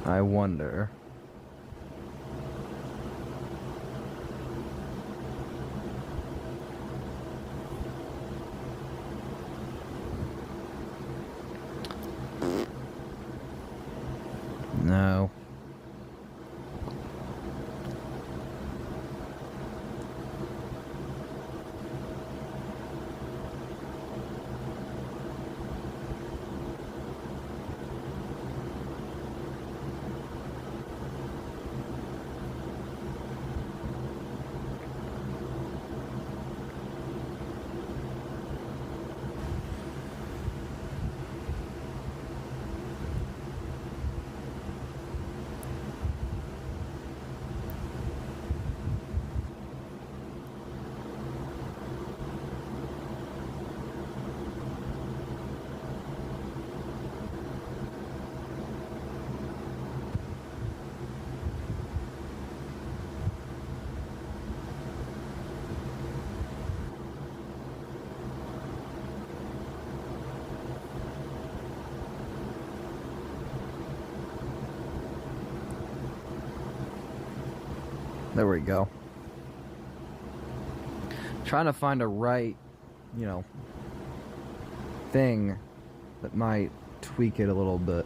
I wonder. No. There we go. Trying to find a right, thing that might tweak it a little bit.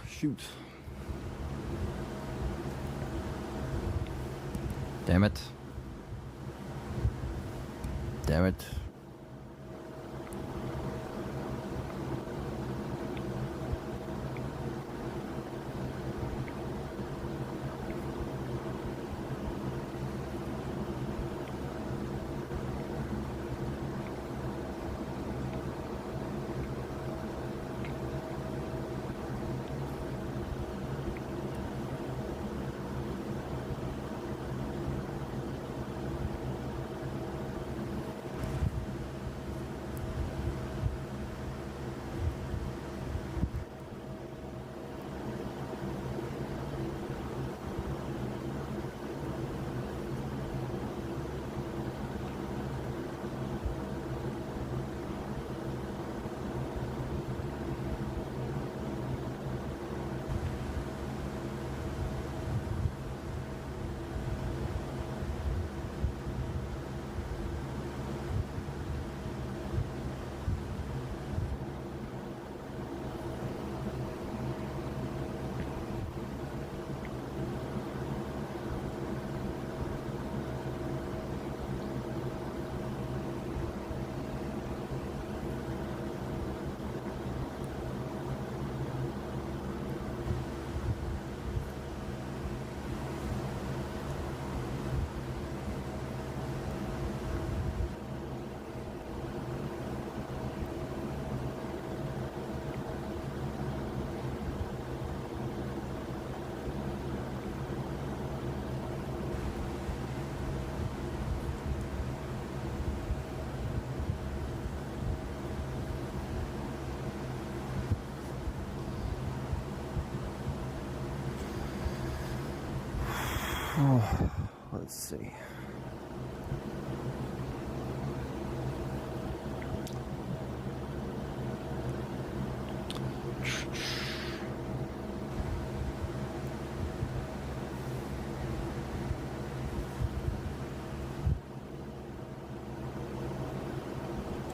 Shoot. Damn it. Damn it. Oh, let's see.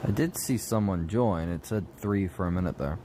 I did see someone join. It said 3 for a minute there.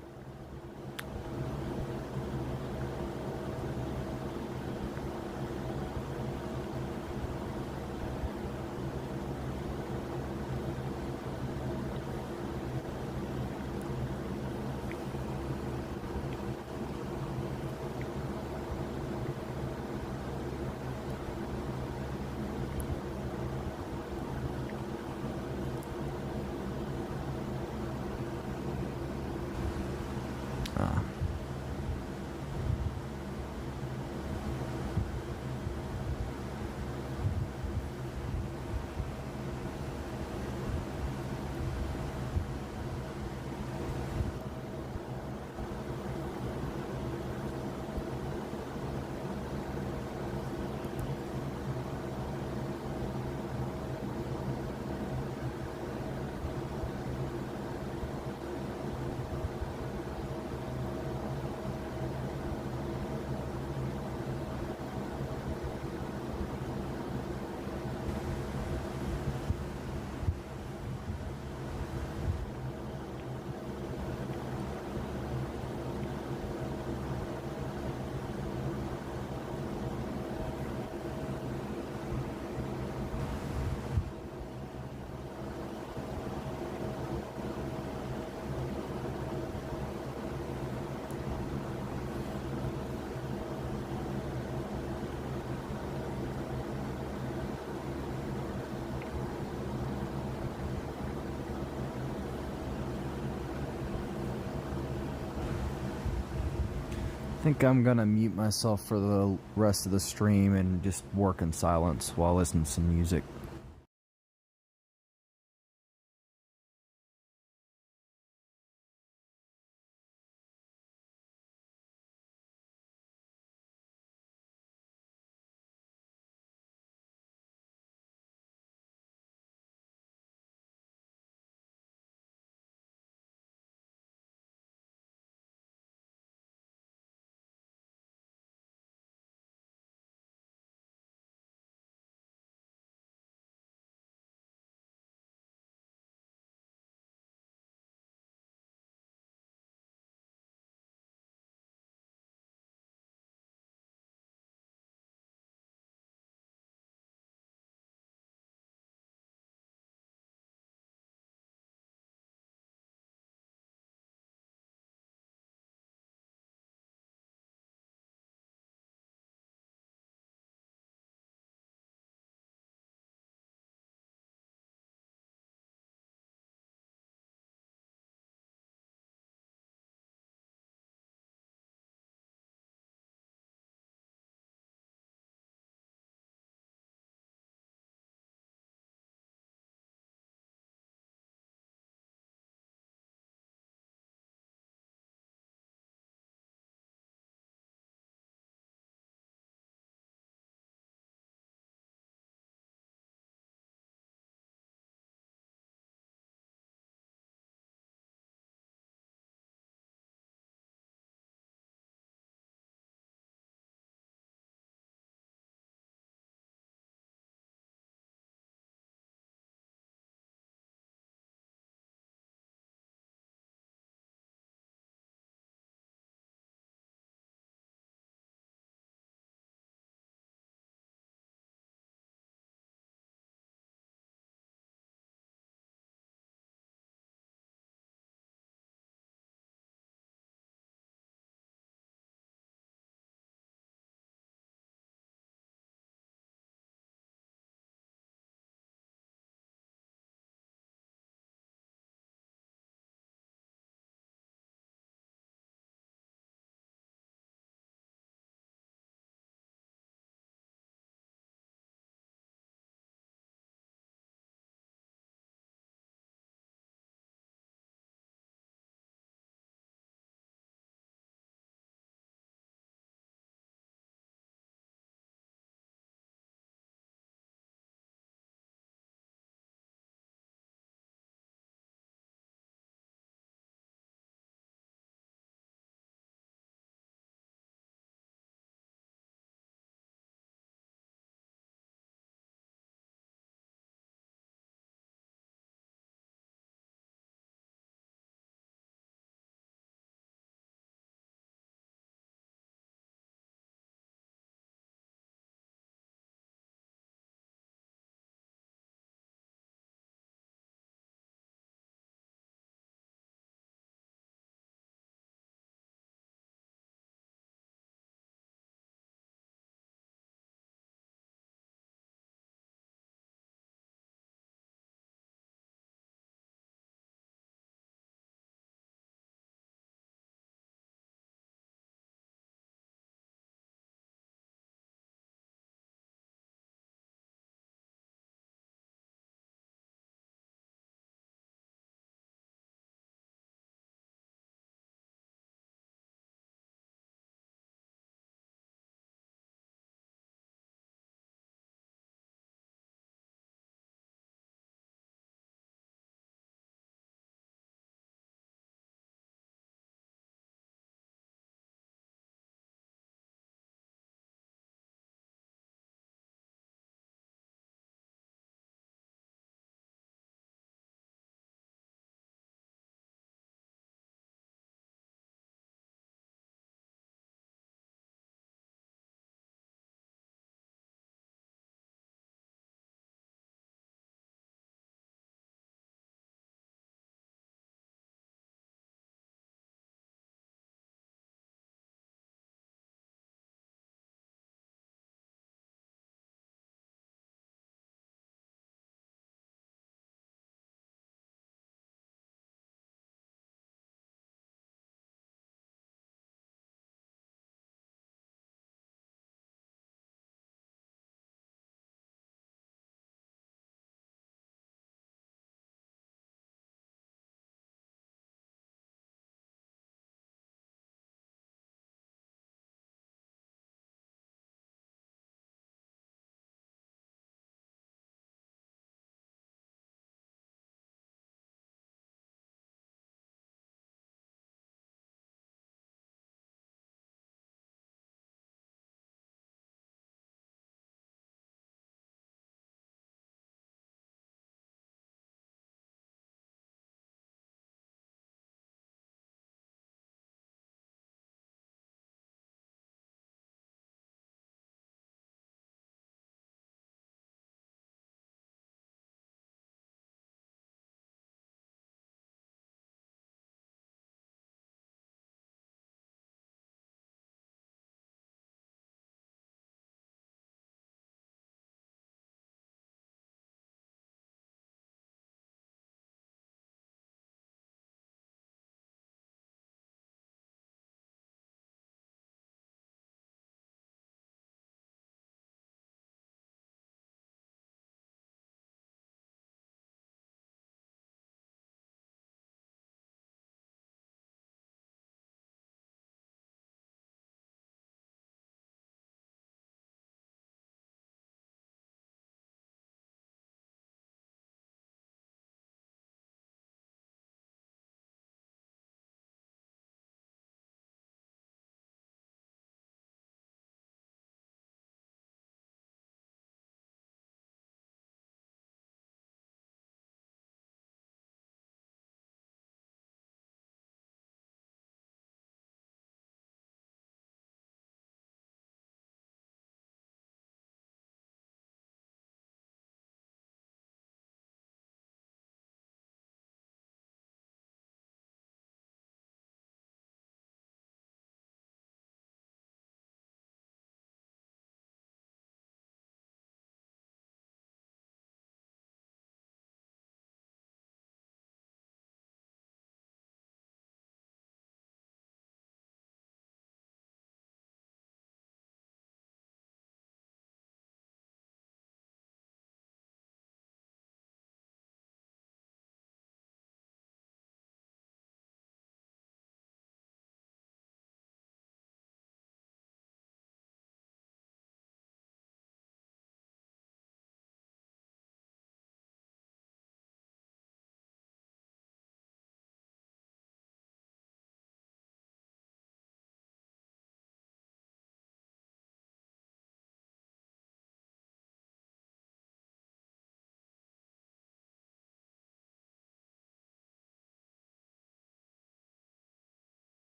I think I'm gonna mute myself for the rest of the stream and just work in silence while listening to some music.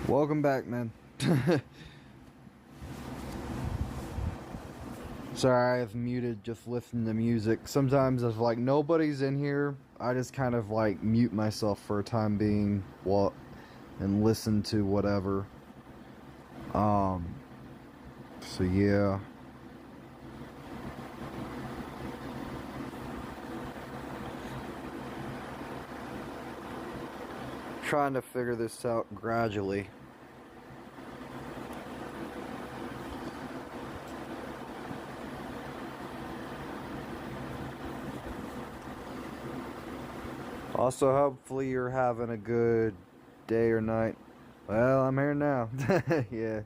Welcome back, man. Sorry, I've muted just listening to music. Sometimes if like nobody's in here, I just kind of like mute myself for a time being and listen to whatever. So yeah. Trying to figure this out gradually. Also, hopefully you're having a good day or night. Well, I'm here now. Yeah.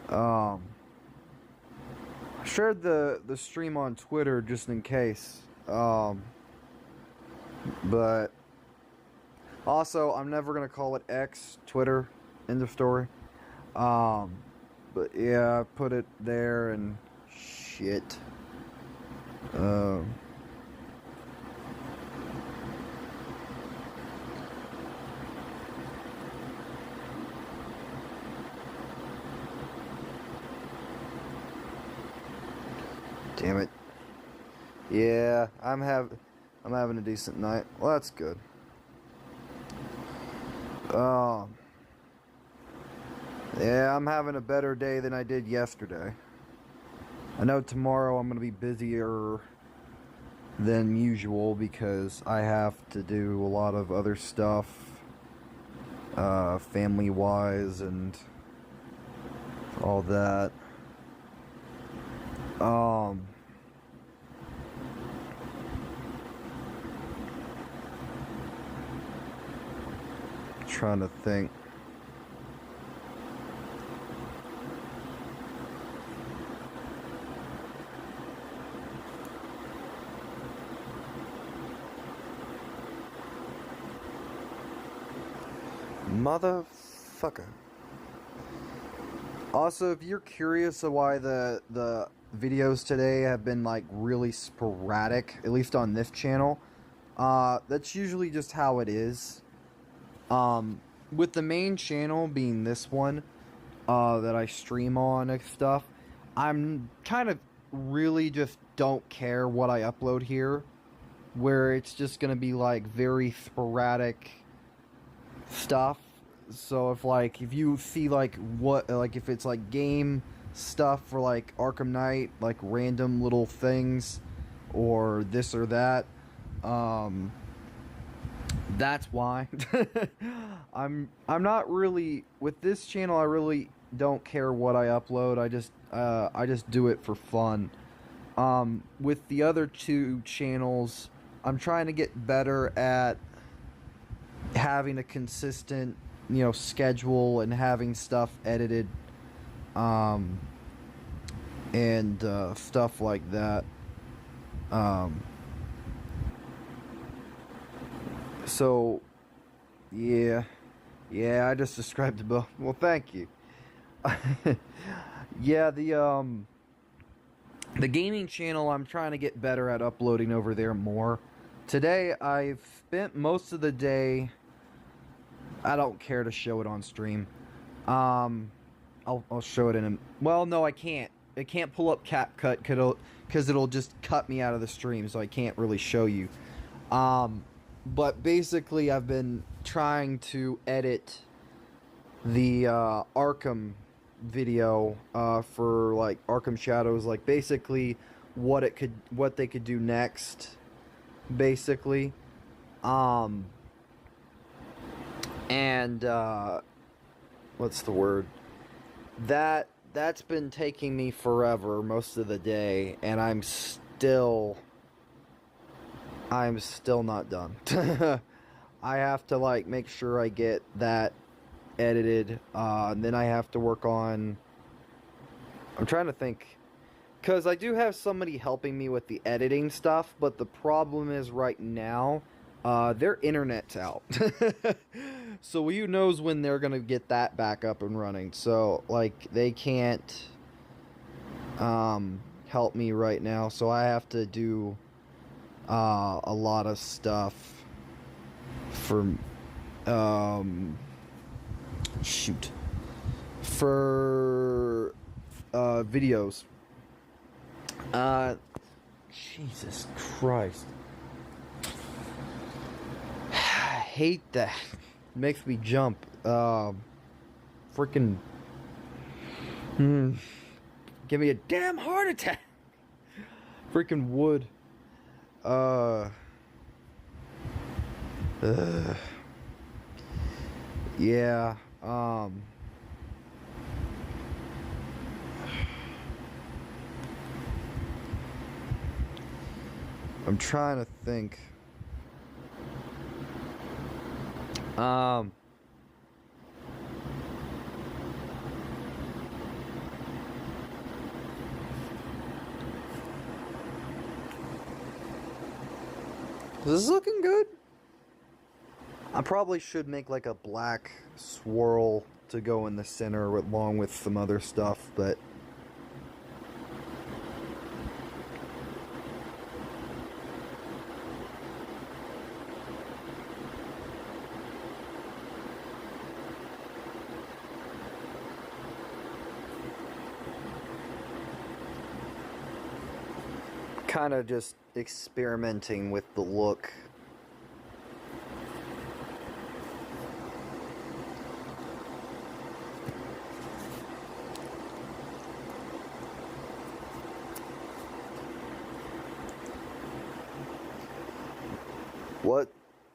I shared the stream on Twitter just in case. But also, I'm never gonna call it X, Twitter, end of story. But yeah, I put it there and shit. Damn it. Yeah, I'm having a decent night. Well, that's good. Yeah, I'm having a better day than I did yesterday. I know tomorrow I'm gonna be busier than usual because I have to do a lot of other stuff, family-wise and all that. Trying to think. Motherfucker. Also, if you're curious of why the videos today have been like really sporadic, at least on this channel, that's usually just how it is. With the main channel being this one, that I stream on and stuff, I'm kind of really just don't care what I upload here, where it's just gonna be like very sporadic stuff. So if you see like if it's like game stuff for like Arkham Knight, like random little things or this or that, that's why. I'm not really with this channel. I really don't care what I upload. I just do it for fun. With the other two channels, I'm trying to get better at having a consistent, schedule and having stuff edited, and stuff like that. So, yeah, I just described the book. Well, thank you. Yeah, the gaming channel, I'm trying to get better at uploading over there more. Today, I've spent most of the day. I don't care to show it on stream. I'll show it in a. Well, no, I can't. I can't pull up CapCut because it'll just cut me out of the stream, so I can't really show you. But basically, I've been trying to edit the Arkham video for like Arkham Shadows, like basically what they could do next, basically. And what's the word? That's been taking me forever, most of the day, and I'm still not done. I have to like make sure I get that edited, and then I have to work on. I'm trying to think, because I do have somebody helping me with the editing stuff, but the problem is right now, their internet's out. So who knows when they're gonna get that back up and running. So like they can't help me right now, so I have to do a lot of stuff for shoot, for videos. Jesus Christ. I hate that. Makes me jump. Freaking. Give me a damn heart attack. Freaking wood. Yeah. I'm trying to think. This is looking good. I probably should make like a black swirl to go in the center along with some other stuff, but kind of just experimenting with the look.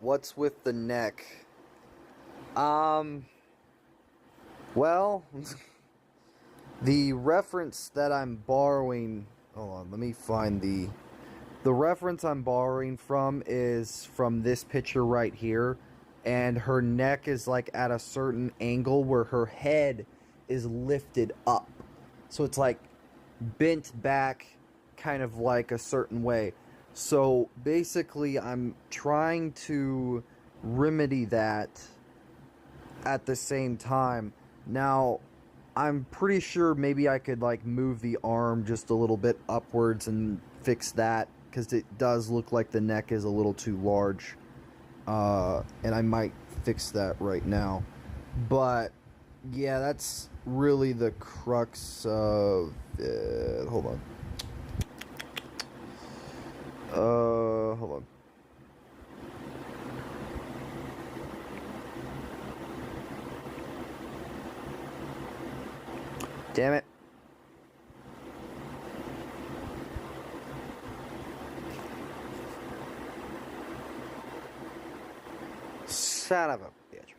What's with the neck? Well, the reference that I'm borrowing, hold on, let me find the reference I'm borrowing from is from this picture right here, and her neck is like at a certain angle where her head is lifted up. So it's like bent back kind of like a certain way. So basically I'm trying to remedy that at the same time. Now, I'm pretty sure maybe I could like move the arm just a little bit upwards and fix that, because it does look like the neck is a little too large. And I might fix that right now. But yeah, that's really the crux of hold on. Hold on. Damn it. Son of a bitch.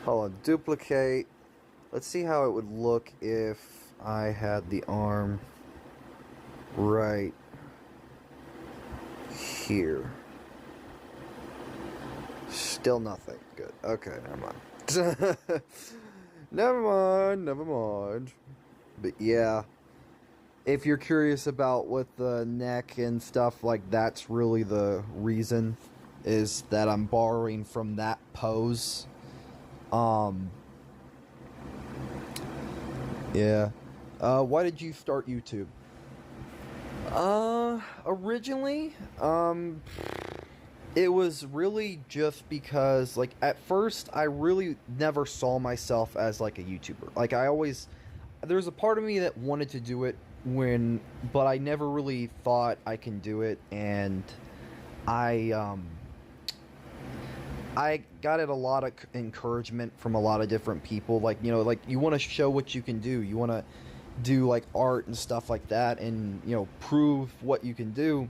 Hold on, duplicate. Let's see how it would look if I had the arm right here. Still nothing. Good. Okay, never mind. Never mind. But yeah, if you're curious about what the neck and stuff, like, that's really the reason, is that I'm borrowing from that pose. Yeah. Why did you start YouTube? Originally, it was really just because, like, at first, I really never saw myself as, like, a YouTuber. Like, there's a part of me that wanted to do it but I never really thought I can do it, and I got a lot of encouragement from a lot of different people, like, you know, like, you want to show what you can do, you want to do, like, art and stuff like that, and, you know, prove what you can do,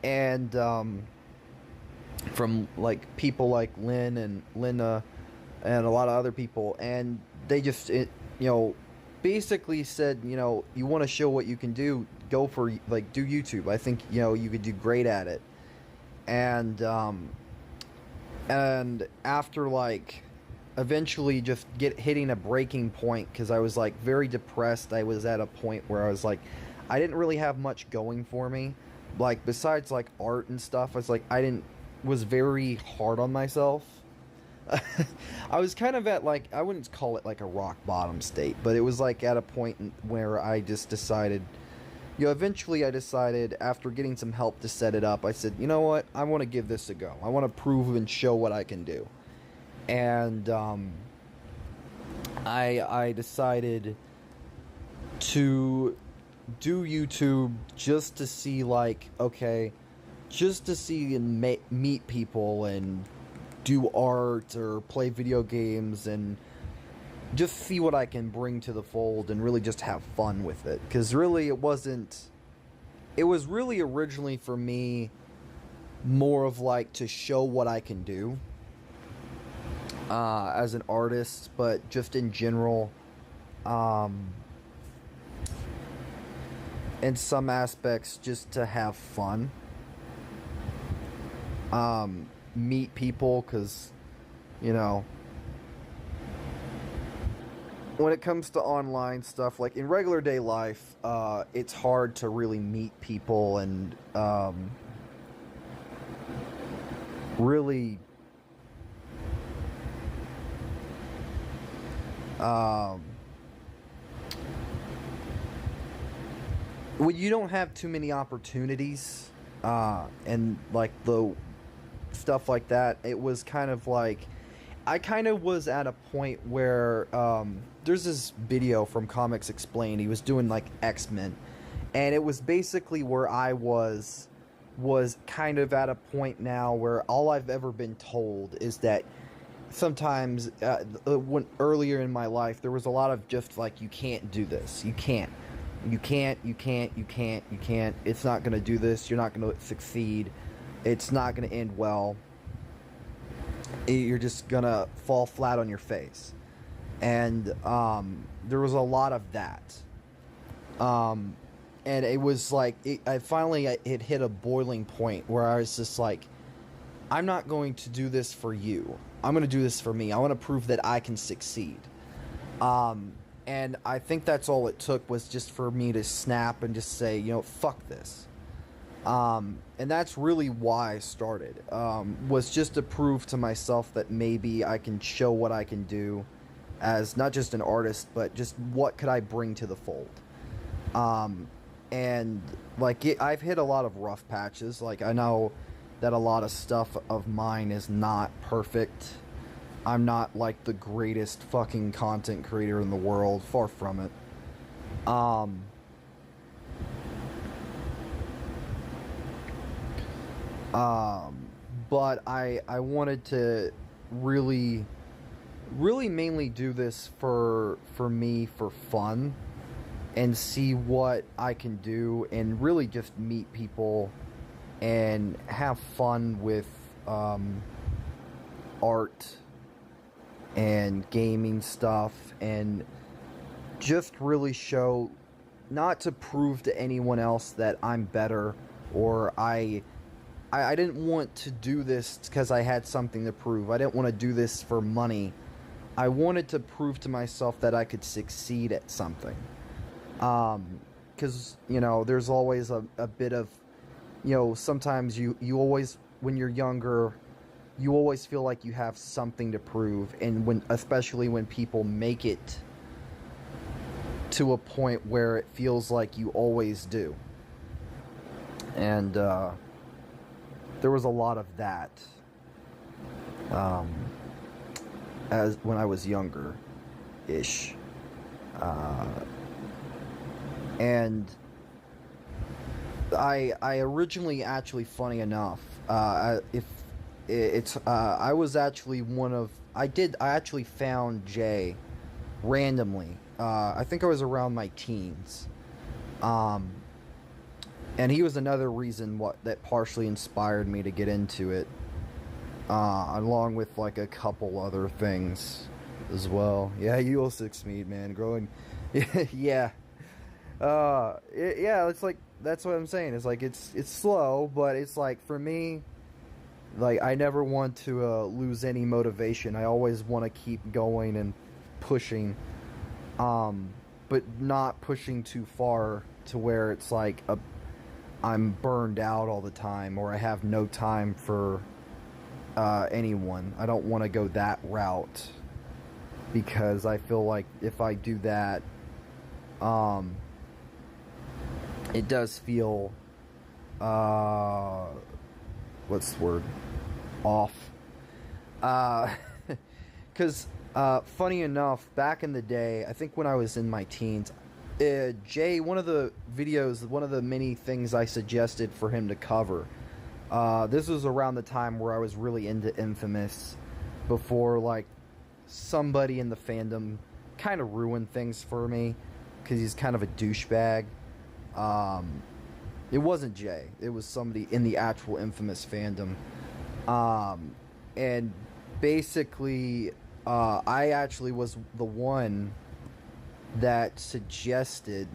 and, from, like, people like Lynn and Linda and a lot of other people, and they just, you know, basically said, you know, you want to show what you can do, go for, like, do YouTube. I think, you know, you could do great at it. And after, like, eventually just hitting a breaking point, because I was, like, very depressed. I was at a point where I was, like, I didn't really have much going for me. Like, besides, like, art and stuff, I was, like, was very hard on myself. I was kind of at, like, I wouldn't call it, like, a rock bottom state, but it was, like, at a point where I just decided, you know, eventually I decided, after getting some help to set it up, I said, you know what, I want to give this a go. I want to prove and show what I can do. and I decided to do YouTube just to see, like, okay, just to see and meet people and do art or play video games and just see what I can bring to the fold and really just have fun with it. Because really it was really originally for me more of like to show what I can do as an artist, but just in general, in some aspects, just to have fun, meet people, because, you know, when it comes to online stuff, like in regular day life, it's hard to really meet people and really well, you don't have too many opportunities, and like the stuff like that. It was kind of like I kind of was at a point where there's this video from Comics Explained. He was doing like X-Men, and it was basically where I was kind of at a point now where all I've ever been told is that sometimes when earlier in my life there was a lot of just like, you can't do this, you can't, it's not going to do this, you're not going to succeed, it's not going to end well, you're just going to fall flat on your face. And there was a lot of that. And it was like, it hit a boiling point where I was just like, I'm not going to do this for you. I'm going to do this for me. I want to prove that I can succeed. And I think that's all it took, was just for me to snap and just say, you know, fuck this. And that's really why I started, was just to prove to myself that maybe I can show what I can do as not just an artist, but just what could I bring to the fold. And like I've hit a lot of rough patches. Like, I know that a lot of stuff of mine is not perfect. I'm not like the greatest fucking content creator in the world, far from it. But I wanted to really mainly do this for me, for fun, and see what I can do, and really just meet people and have fun with art and gaming stuff, and just really show, not to prove to anyone else that I'm better, or I didn't want to do this because I had something to prove. I didn't want to do this for money. I wanted to prove to myself that I could succeed at something. Because, you know, there's always a bit of, you know, sometimes you always, when you're younger, you always feel like you have something to prove. And especially when people make it to a point where it feels like you always do. And, there was a lot of that, as when I was younger-ish. And I originally, actually, funny enough, I was actually I actually found Jay randomly. I think I was around my teens. And he was another reason that partially inspired me to get into it, along with like a couple other things as well. Yeah, you 06 Mead, man, growing. Yeah. Yeah, it's like, that's what I'm saying. It's like, it's slow, but it's like, for me, like, I never want to lose any motivation. I always want to keep going and pushing, but not pushing too far to where it's like I'm burned out all the time, or I have no time for anyone. I don't want to go that route, because I feel like if I do that, it does feel, what's the word? Off. because funny enough, back in the day, I think when I was in my teens, Jay, one of the videos, one of the many things I suggested for him to cover. This was around the time where I was really into Infamous, before like somebody in the fandom kind of ruined things for me because he's kind of a douchebag. It wasn't Jay. It was somebody in the actual Infamous fandom. And basically, I actually was the one that suggested,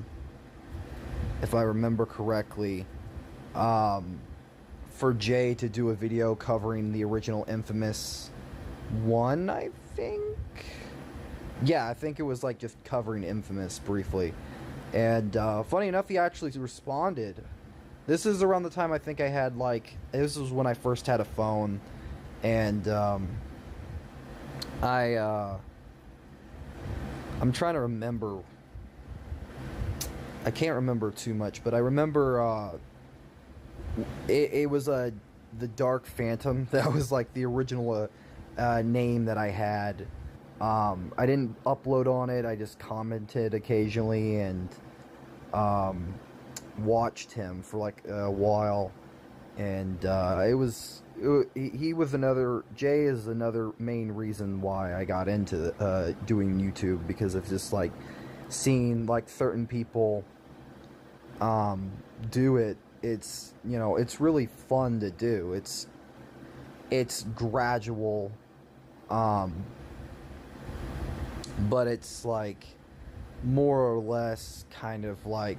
if I remember correctly, for Jay to do a video covering the original Infamous 1, I think? Yeah, I think it was like just covering Infamous briefly. And funny enough, he actually responded. This is around the time I think I had like, this was when I first had a phone, and I'm trying to remember. I can't remember too much, but I remember it was the Dark Phantom. That was like the original name that I had. I didn't upload on it. I just commented occasionally and watched him for like a while, and he was another. Jay is another main reason why I got into doing YouTube, because of just like seeing like certain people do it. It's, you know, it's really fun to do. It's gradual, but it's like more or less kind of like,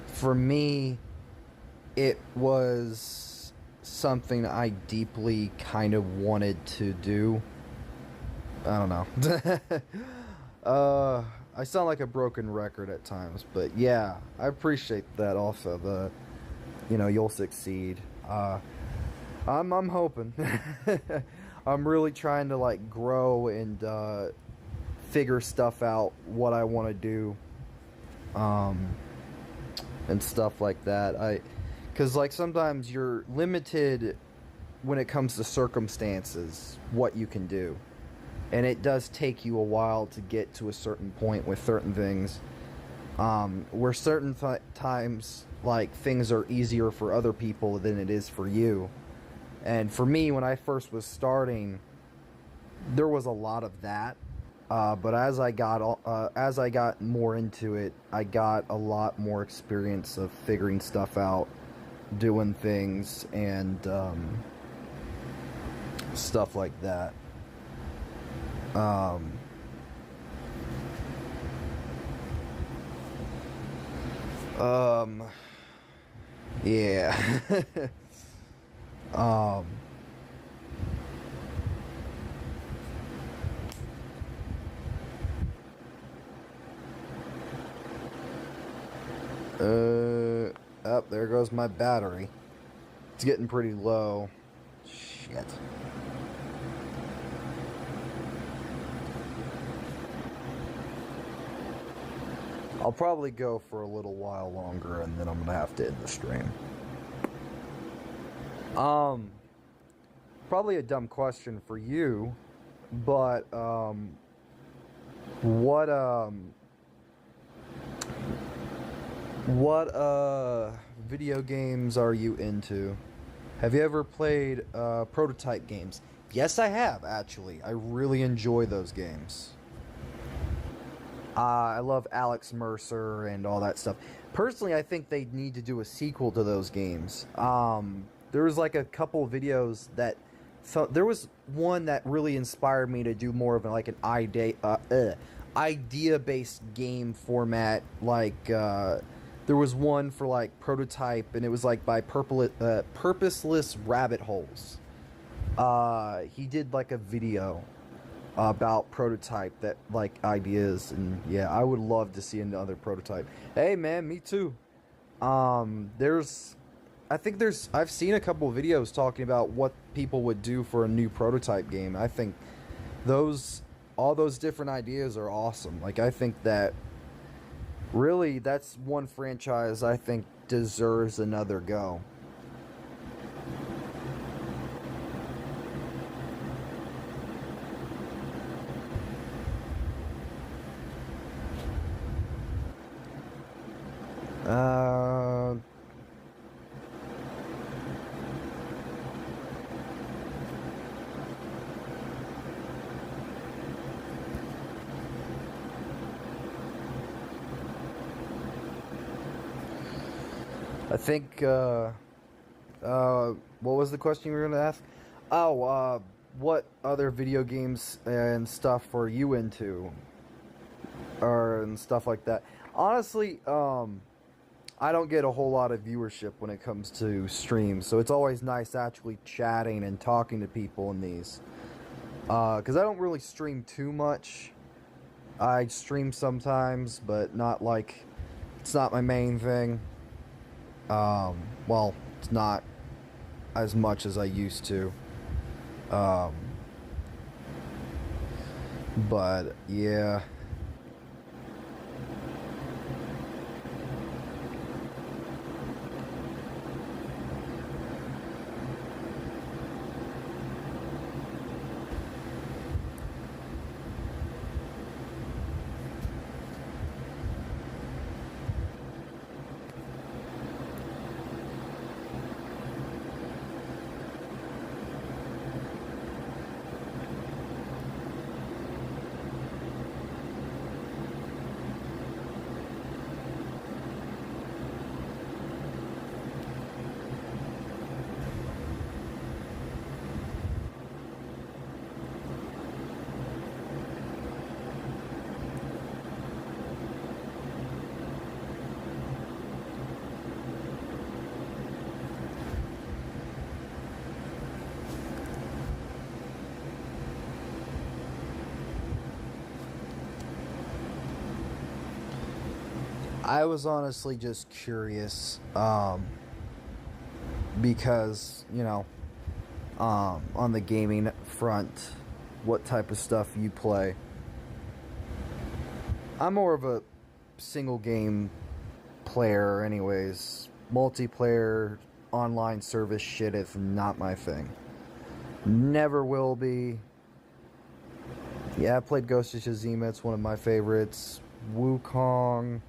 for me, it was something I deeply kind of wanted to do. I don't know. I sound like a broken record at times, but yeah, I appreciate that also. You know, you'll succeed. I'm hoping. I'm really trying to like grow and figure stuff out, what I want to do, and stuff like that. Because like sometimes you're limited when it comes to circumstances, what you can do, and it does take you a while to get to a certain point with certain things, where certain times like things are easier for other people than it is for you. And for me, when I first was starting, there was a lot of that. But as I got more into it, I got a lot more experience of figuring stuff out, doing things, and stuff like that. Yeah. Up, there goes my battery. It's getting pretty low. Shit. I'll probably go for a little while longer, and then I'm gonna have to end the stream. Probably a dumb question for you, but what video games are you into? Have you ever played prototype games? Yes, I have, actually. I really enjoy those games. I love Alex Mercer and all that stuff. Personally, I think they need to do a sequel to those games. There was like a couple videos that... there was one that really inspired me to do more of like an idea-based game format. Like, there was one for like Prototype, and it was like by Purposeless Rabbit Holes. He did like a video about Prototype, that like ideas, and yeah, I would love to see another Prototype. Hey man, me too. I've seen a couple of videos talking about what people would do for a new Prototype game. I think all those different ideas are awesome. Like, I think that really that's one franchise I think deserves another go. Uh, I think, what was the question you were going to ask? Oh, what other video games and stuff are you into? Or, and stuff like that. Honestly, I don't get a whole lot of viewership when it comes to streams, so it's always nice actually chatting and talking to people in these. Because I don't really stream too much. I stream sometimes, but not like, it's not my main thing. Well, it's not as much as I used to. But yeah. I was honestly just curious, because, you know, on the gaming front, what type of stuff you play. I'm more of a single game player anyways. Multiplayer online service shit is not my thing. Never will be. Yeah, I played Ghost of Tsushima, it's one of my favorites. Wukong.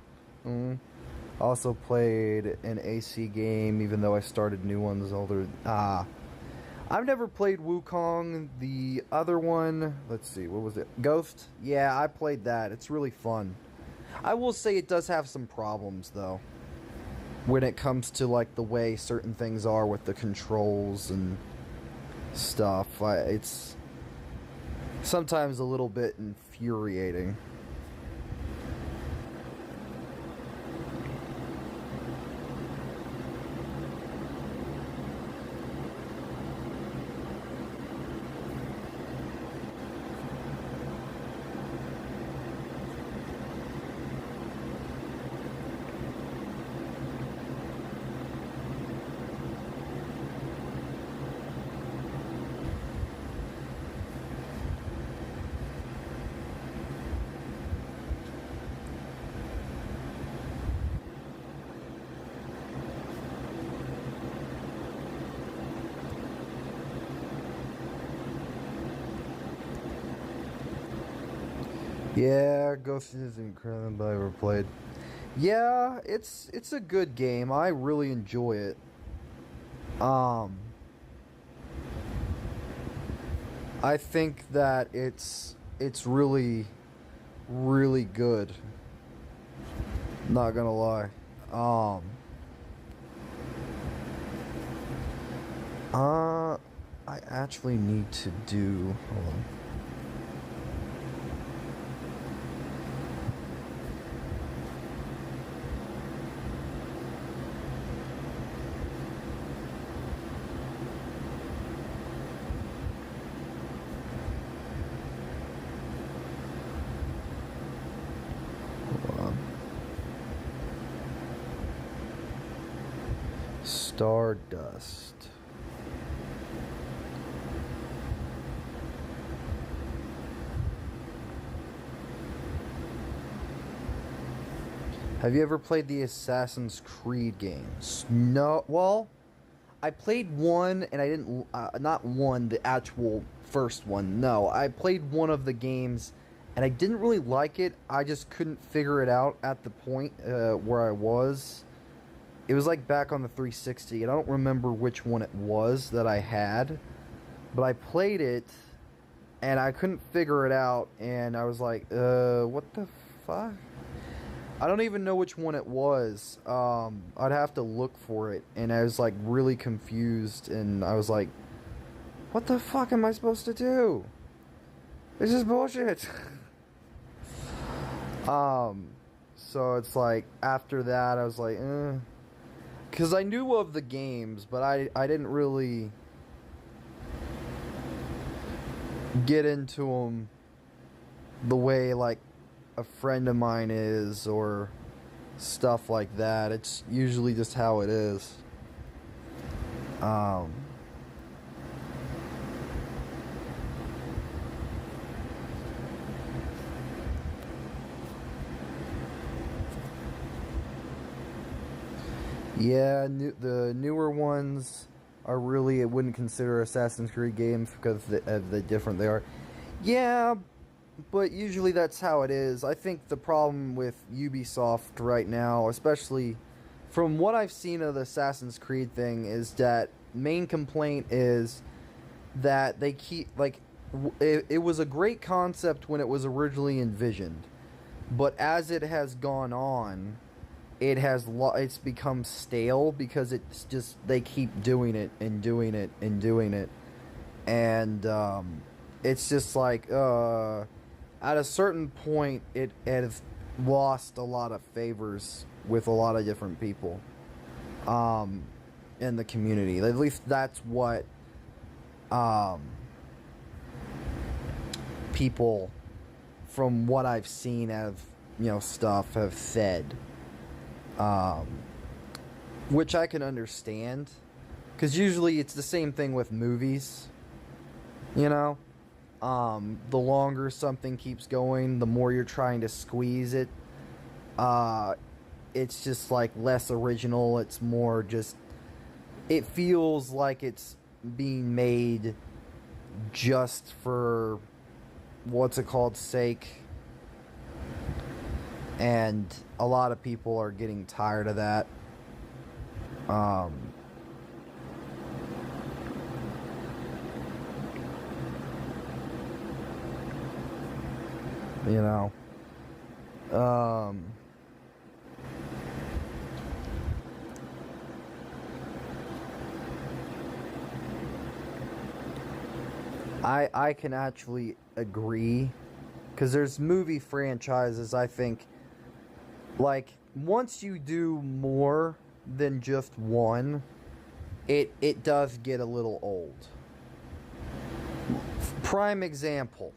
Also played an AC game, even though I started new ones older. I've never played Wukong. The other one, let's see, what was it? Ghost? Yeah, I played that. It's really fun. I will say it does have some problems, though, when it comes to, like, the way certain things are with the controls and stuff. It's sometimes a little bit infuriating. Yeah, Ghost is incredible. I ever played. Yeah, it's a good game. I really enjoy it. I think that it's really really good. Not gonna lie. I actually need to do. Hold on. Stardust. Have you ever played the Assassin's Creed games? No. Well, I played one, and I didn't. Not one, the actual first one. No, I played one of the games and I didn't really like it. I just couldn't figure it out at the point where I was. It was like back on the 360, and I don't remember which one it was that I had, but I played it, and I couldn't figure it out, and I was like, what the fuck? I don't even know which one it was. I'd have to look for it, and I was like really confused, and I was like, what the fuck am I supposed to do? This is bullshit. So it's like, after that, I was like, because I knew of the games, but I didn't really get into them the way, like, a friend of mine is, or stuff like that. It's usually just how it is. Yeah, the newer ones are really, I wouldn't consider Assassin's Creed games because of the different they are. Yeah, but usually that's how it is. I think the problem with Ubisoft right now, especially from what I've seen of the Assassin's Creed thing, is that main complaint is that they keep, like, it was a great concept when it was originally envisioned, but as it has gone on, it's become stale because it's just, they keep doing it and doing it and doing it, and it's just like, at a certain point, it has lost a lot of favors with a lot of different people in the community. At least that's what people, from what I've seen of, stuff, have said. Which I can understand, because usually it's the same thing with movies, the longer something keeps going, the more you're trying to squeeze it. It's just like less original. It's more just, it feels like it's being made just for, what's it called, sake. And a lot of people are getting tired of that. I can actually agree, because there's movie franchises, I think, like, once you do more than just one, it does get a little old. Prime example,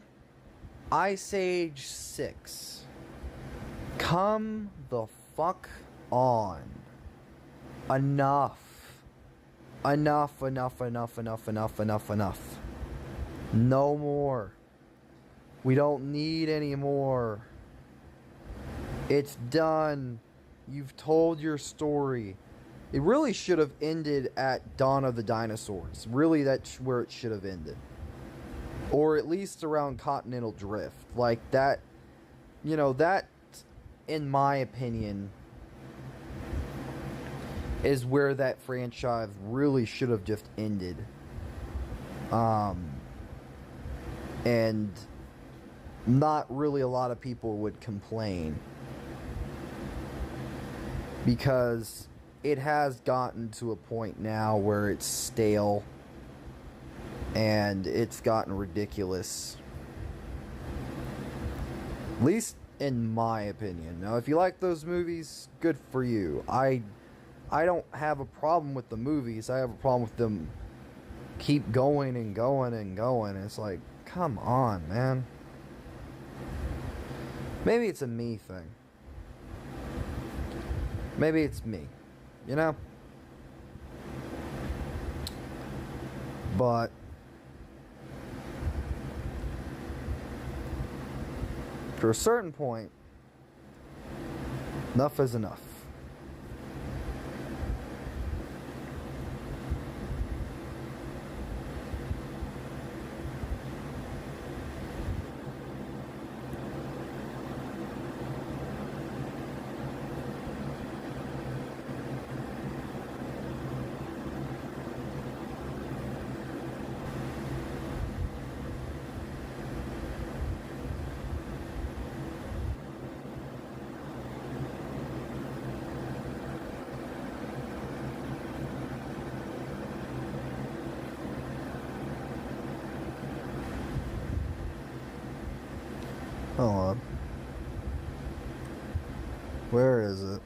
Ice Age 6. Come the fuck on. Enough. Enough. No more. We don't need any more. It's done. You've told your story. It really should have ended at Dawn of the Dinosaurs. Really, that's where it should have ended. Or at least around Continental Drift. Like, that, that, in my opinion, is where that franchise really should have just ended. And not really a lot of people would complain, because it has gotten to a point now where it's stale and it's gotten ridiculous. At least in my opinion. Now, if you like those movies, good for you. I don't have a problem with the movies. I have a problem with them keep going and going and going. It's like, come on, man. Maybe it's a me thing. Maybe it's me. But to a certain point, enough is enough. Hold on. Where is it?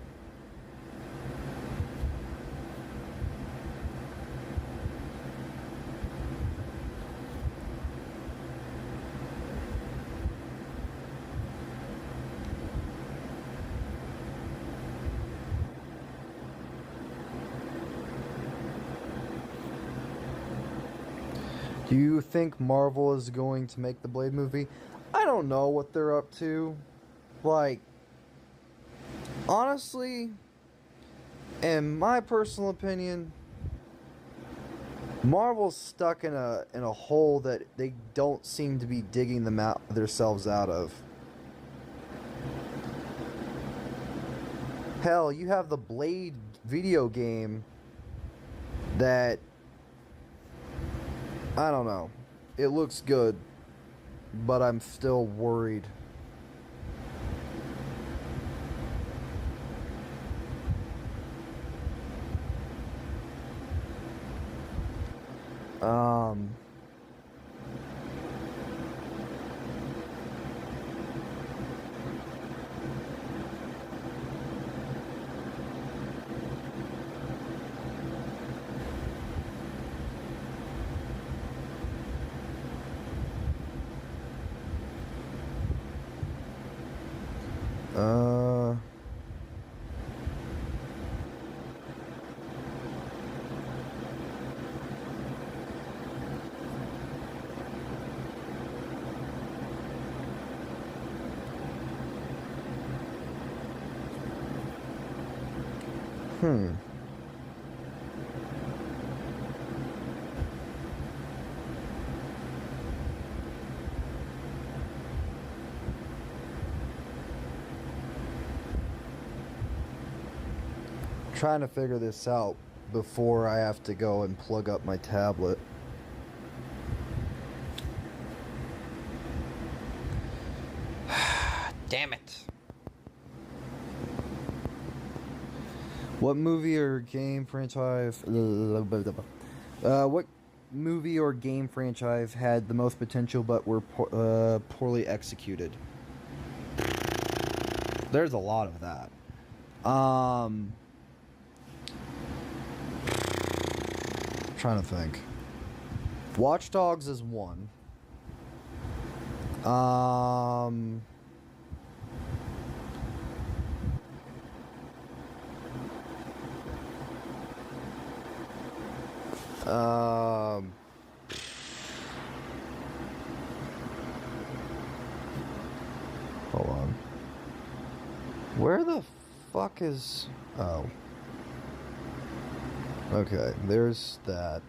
Do you think Marvel is going to make the Blade movie? I don't know what they're up to. Like, honestly, in my personal opinion, Marvel's stuck in a hole that they don't seem to be digging themselves out of. Hell, you have the Blade video game that, I don't know. It looks good, but I'm still worried. Um... Uh... Hmm. Trying to figure this out before I have to go and plug up my tablet. Damn it. What movie or game franchise... what movie or game franchise had the most potential but were poorly executed? There's a lot of that. Trying to think. Watch Dogs is one. Hold on. Where the fuck is... Oh. Okay, there's that.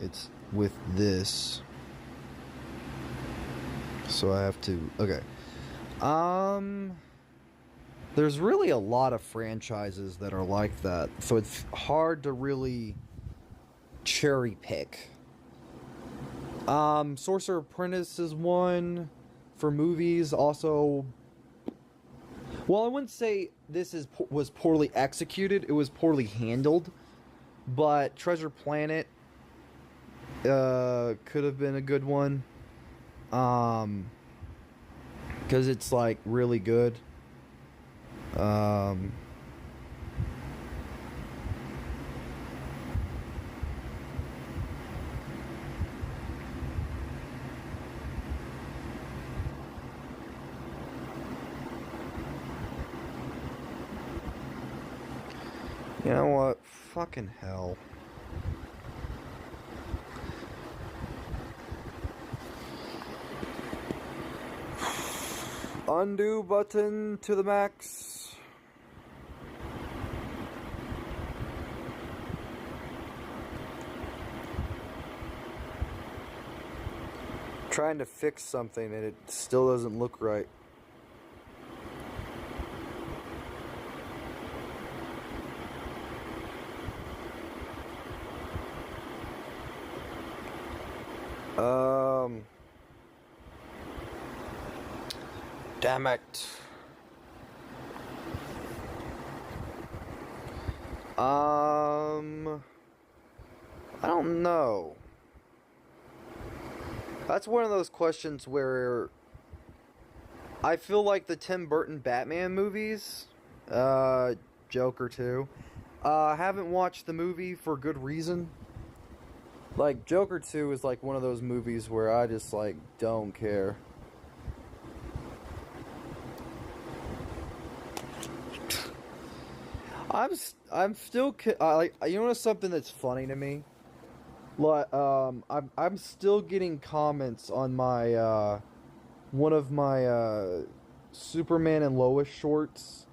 It's with this. So I have to... Okay. There's really a lot of franchises that are like that. So it's hard to really cherry pick. Sorcerer Apprentice is one for movies. Also... Well, I wouldn't say this was poorly executed. It was poorly handled. But Treasure Planet could have been a good one. Because it's, like, really good. You know what? Fucking hell. Undo button to the max. Trying to fix something and it still doesn't look right. Damn it. I don't know. That's one of those questions where I feel like the Tim Burton Batman movies, Joker too, haven't watched the movie for good reason. Like, Joker 2 is like one of those movies where I just, like, don't care. I'm still, like, you know something that's funny to me? Like, I'm still getting comments on my, one of my, Superman and Lois shorts,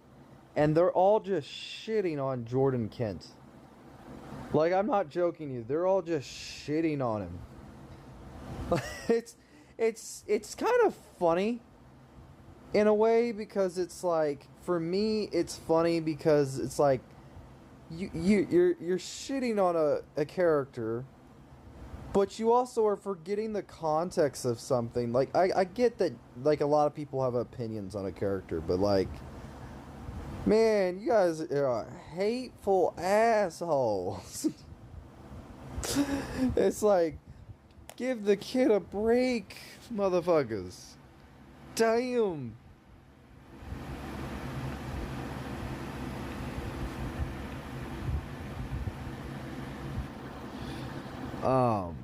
and they're all just shitting on Jordan Kent. Like, I'm not joking you, they're all just shitting on him. It's kind of funny in a way, because it's like, for me it's funny because it's like you're shitting on a character, but you also are forgetting the context of something. Like, I get that, like, a lot of people have opinions on a character, but like, man, you guys are hateful assholes. It's like, give the kid a break, motherfuckers. Damn. Um.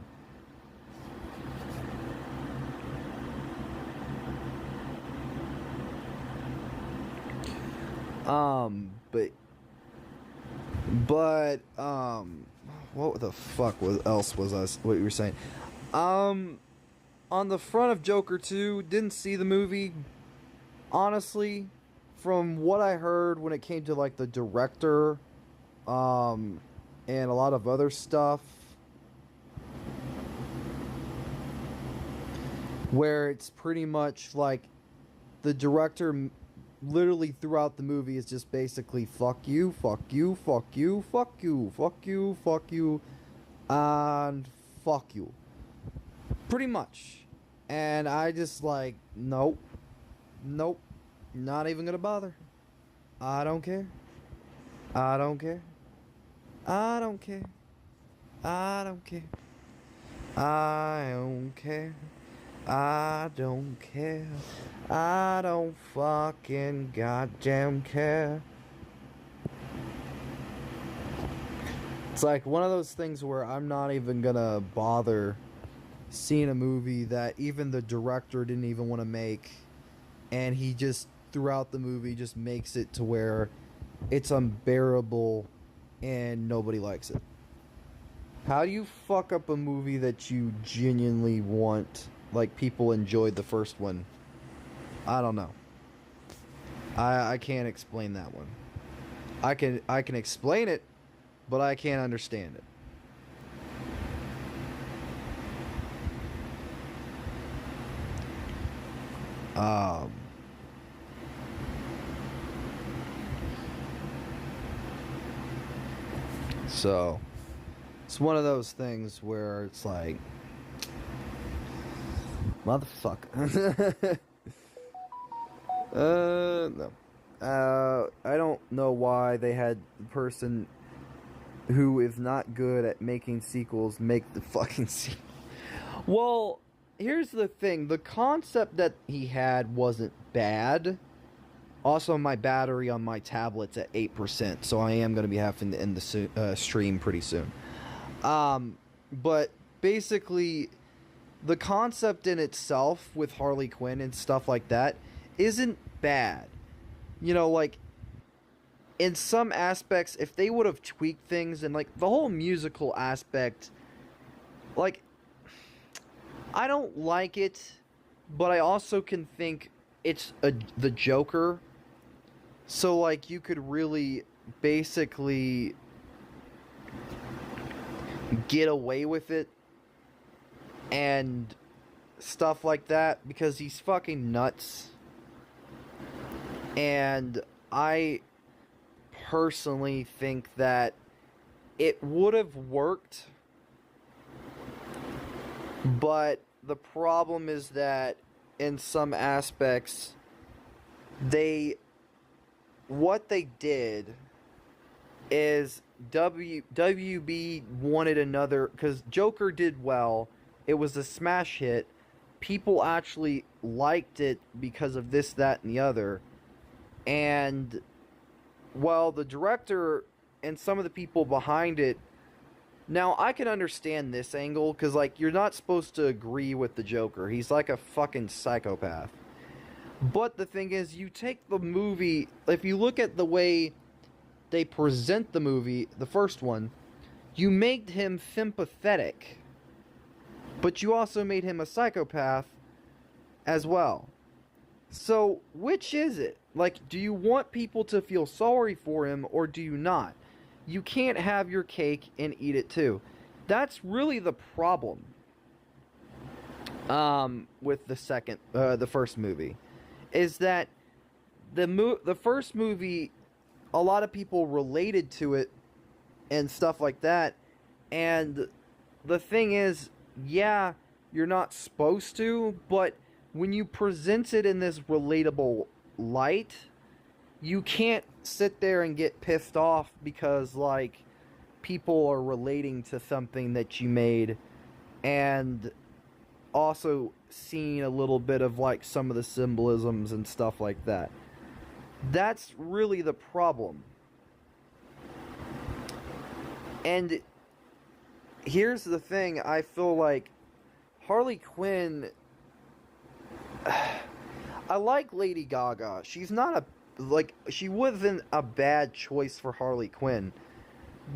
What the fuck else was what you were saying? On the front of Joker 2, didn't see the movie. Honestly, from what I heard when it came to, like, the director, and a lot of other stuff, where it's pretty much like the director literally throughout the movie is just basically fuck you, fuck you, fuck you, fuck you, fuck you, fuck you, and fuck you. Pretty much. And I just like, nope, nope, not even gonna bother. I don't care. I don't care. I don't care. I don't care. I don't care. I don't care. I don't fucking goddamn care. It's like one of those things where I'm not even gonna bother seeing a movie that even the director didn't even want to make, and he just throughout the movie just makes it to where it's unbearable and nobody likes it. How do you fuck up a movie that you genuinely want? Like, people enjoyed the first one. I don't know. I can't explain that one. I can explain it, but I can't understand it. So it's one of those things where it's like, motherfucker. No. I don't know why they had the person who is not good at making sequels make the fucking sequel. Well, here's the thing. The concept that he had wasn't bad. Also, my battery on my tablet's at 8%, so I am going to be having to end the stream pretty soon. But basically, the concept in itself with Harley Quinn and stuff like that isn't bad. You know, like, in some aspects, if they would have tweaked things, and, like, the whole musical aspect, like, I don't like it, but I also can think it's the Joker. So, like, you could really basically get away with it and stuff like that because he's fucking nuts. And I personally think that it would have worked, but the problem is that in some aspects what they did is WB wanted another, because Joker did well, it was a smash hit, people actually liked it because of this, that, and the other. And, well, the director and some of the people behind it, now, I can understand this angle, because, like, you're not supposed to agree with the Joker. He's like a fucking psychopath. But the thing is, you take the movie, if you look at the way they present the movie, the first one, you made him sympathetic. But you also made him a psychopath as well. So, which is it? Like, do you want people to feel sorry for him, or do you not? You can't have your cake and eat it too. That's really the problem with the first movie, is that the first movie, a lot of people related to it and stuff like that, and the thing is, yeah, you're not supposed to, but when you present it in this relatable light, you can't sit there and get pissed off because, like, people are relating to something that you made and also seeing a little bit of, like, some of the symbolisms and stuff like that. That's really the problem. And here's the thing, I feel like Harley Quinn, I like Lady Gaga. She's not she wasn't a bad choice for Harley Quinn.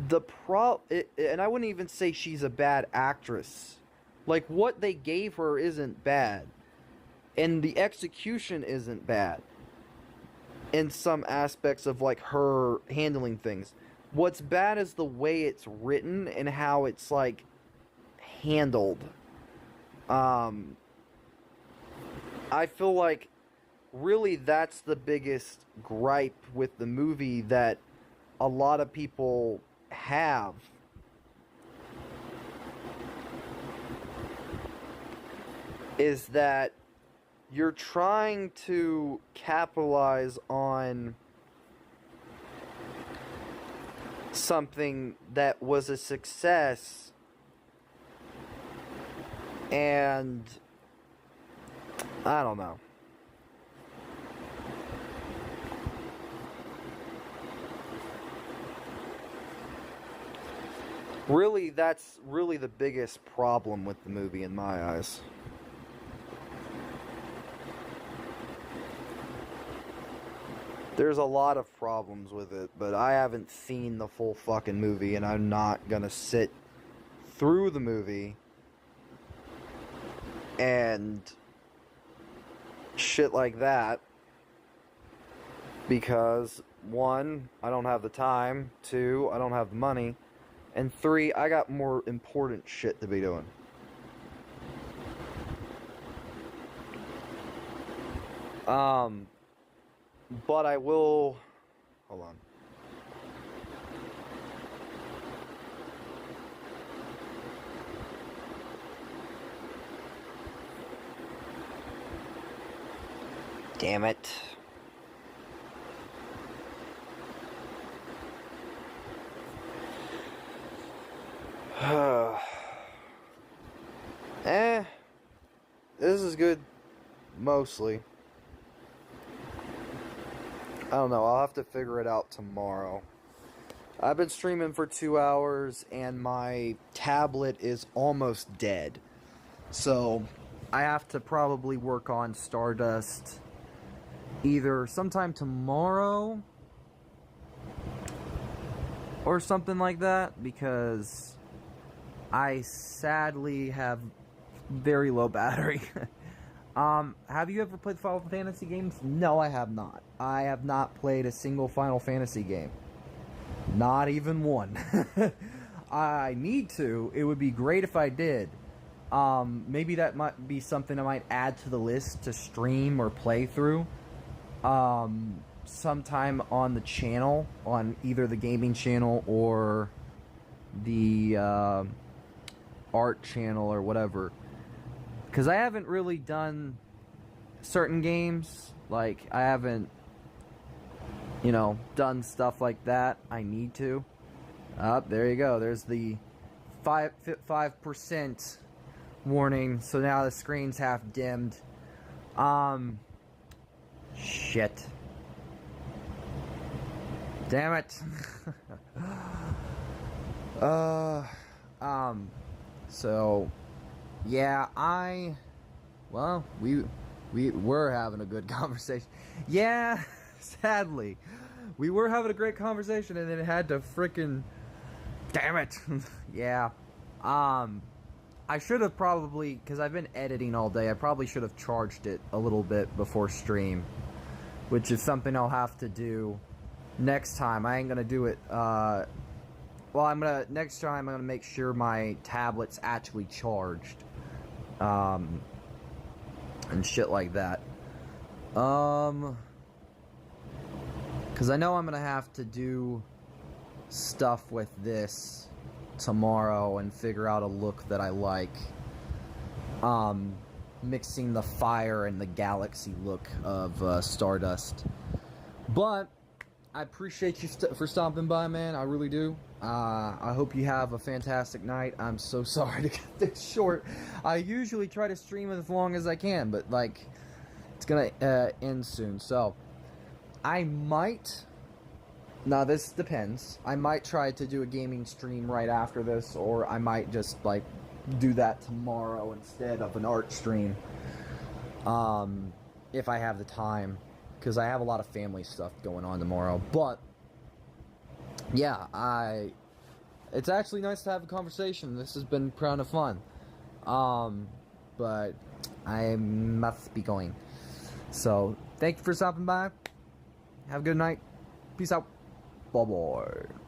And I wouldn't even say she's a bad actress. Like, what they gave her isn't bad. And the execution isn't bad. In some aspects of, like, her handling things. What's bad is the way it's written and how it's, like, handled. I feel like really that's the biggest gripe with the movie that a lot of people have. Is that you're trying to capitalize on something that was a success, and I don't know. Really, that's really the biggest problem with the movie in my eyes. There's a lot of problems with it, but I haven't seen the full fucking movie, and I'm not gonna sit through the movie and shit like that, because 1, I don't have the time, 2, I don't have the money, and 3, I got more important shit to be doing. But I will... Hold on. Damn it. This is good, mostly. I don't know, I'll have to figure it out tomorrow. I've been streaming for 2 hours, and my tablet is almost dead. So, I have to probably work on Stardust either sometime tomorrow or something like that, because I sadly have very low battery. Have you ever played Final Fantasy games? No, I have not. I have not played a single Final Fantasy game. Not even one. I need to. It would be great if I did. Maybe that might be something I might add to the list to stream or play through. Sometime on the channel, on either the gaming channel or the art channel or whatever. Because I haven't really done certain games. Like, I haven't, done stuff like that. I need to. There you go. There's the 5% warning, so now the screen's half dimmed. Shit. Damn it. So, yeah, well, we were having a good conversation. Yeah, sadly. We were having a great conversation and then it had to frickin'... Damn it. Yeah. I should have probably, because I've been editing all day, I probably should have charged it a little bit before stream, which is something I'll have to do next time. I ain't gonna do it, well, next time I'm gonna make sure my tablet's actually charged, and shit like that, because I know I'm gonna have to do stuff with this tomorrow and figure out a look that I like, mixing the fire and the galaxy look of Stardust. But I appreciate you for stopping by, man. I really do. I hope you have a fantastic night. I'm so sorry to get this short. I usually try to stream as long as I can, but like, it's gonna end soon. So I might... Now, this depends. I might try to do a gaming stream right after this, or I might just, like, do that tomorrow instead of an art stream. If I have the time. Because I have a lot of family stuff going on tomorrow. But, yeah, it's actually nice to have a conversation. This has been kind of fun. But I must be going. So, thank you for stopping by. Have a good night. Peace out. Bye-bye.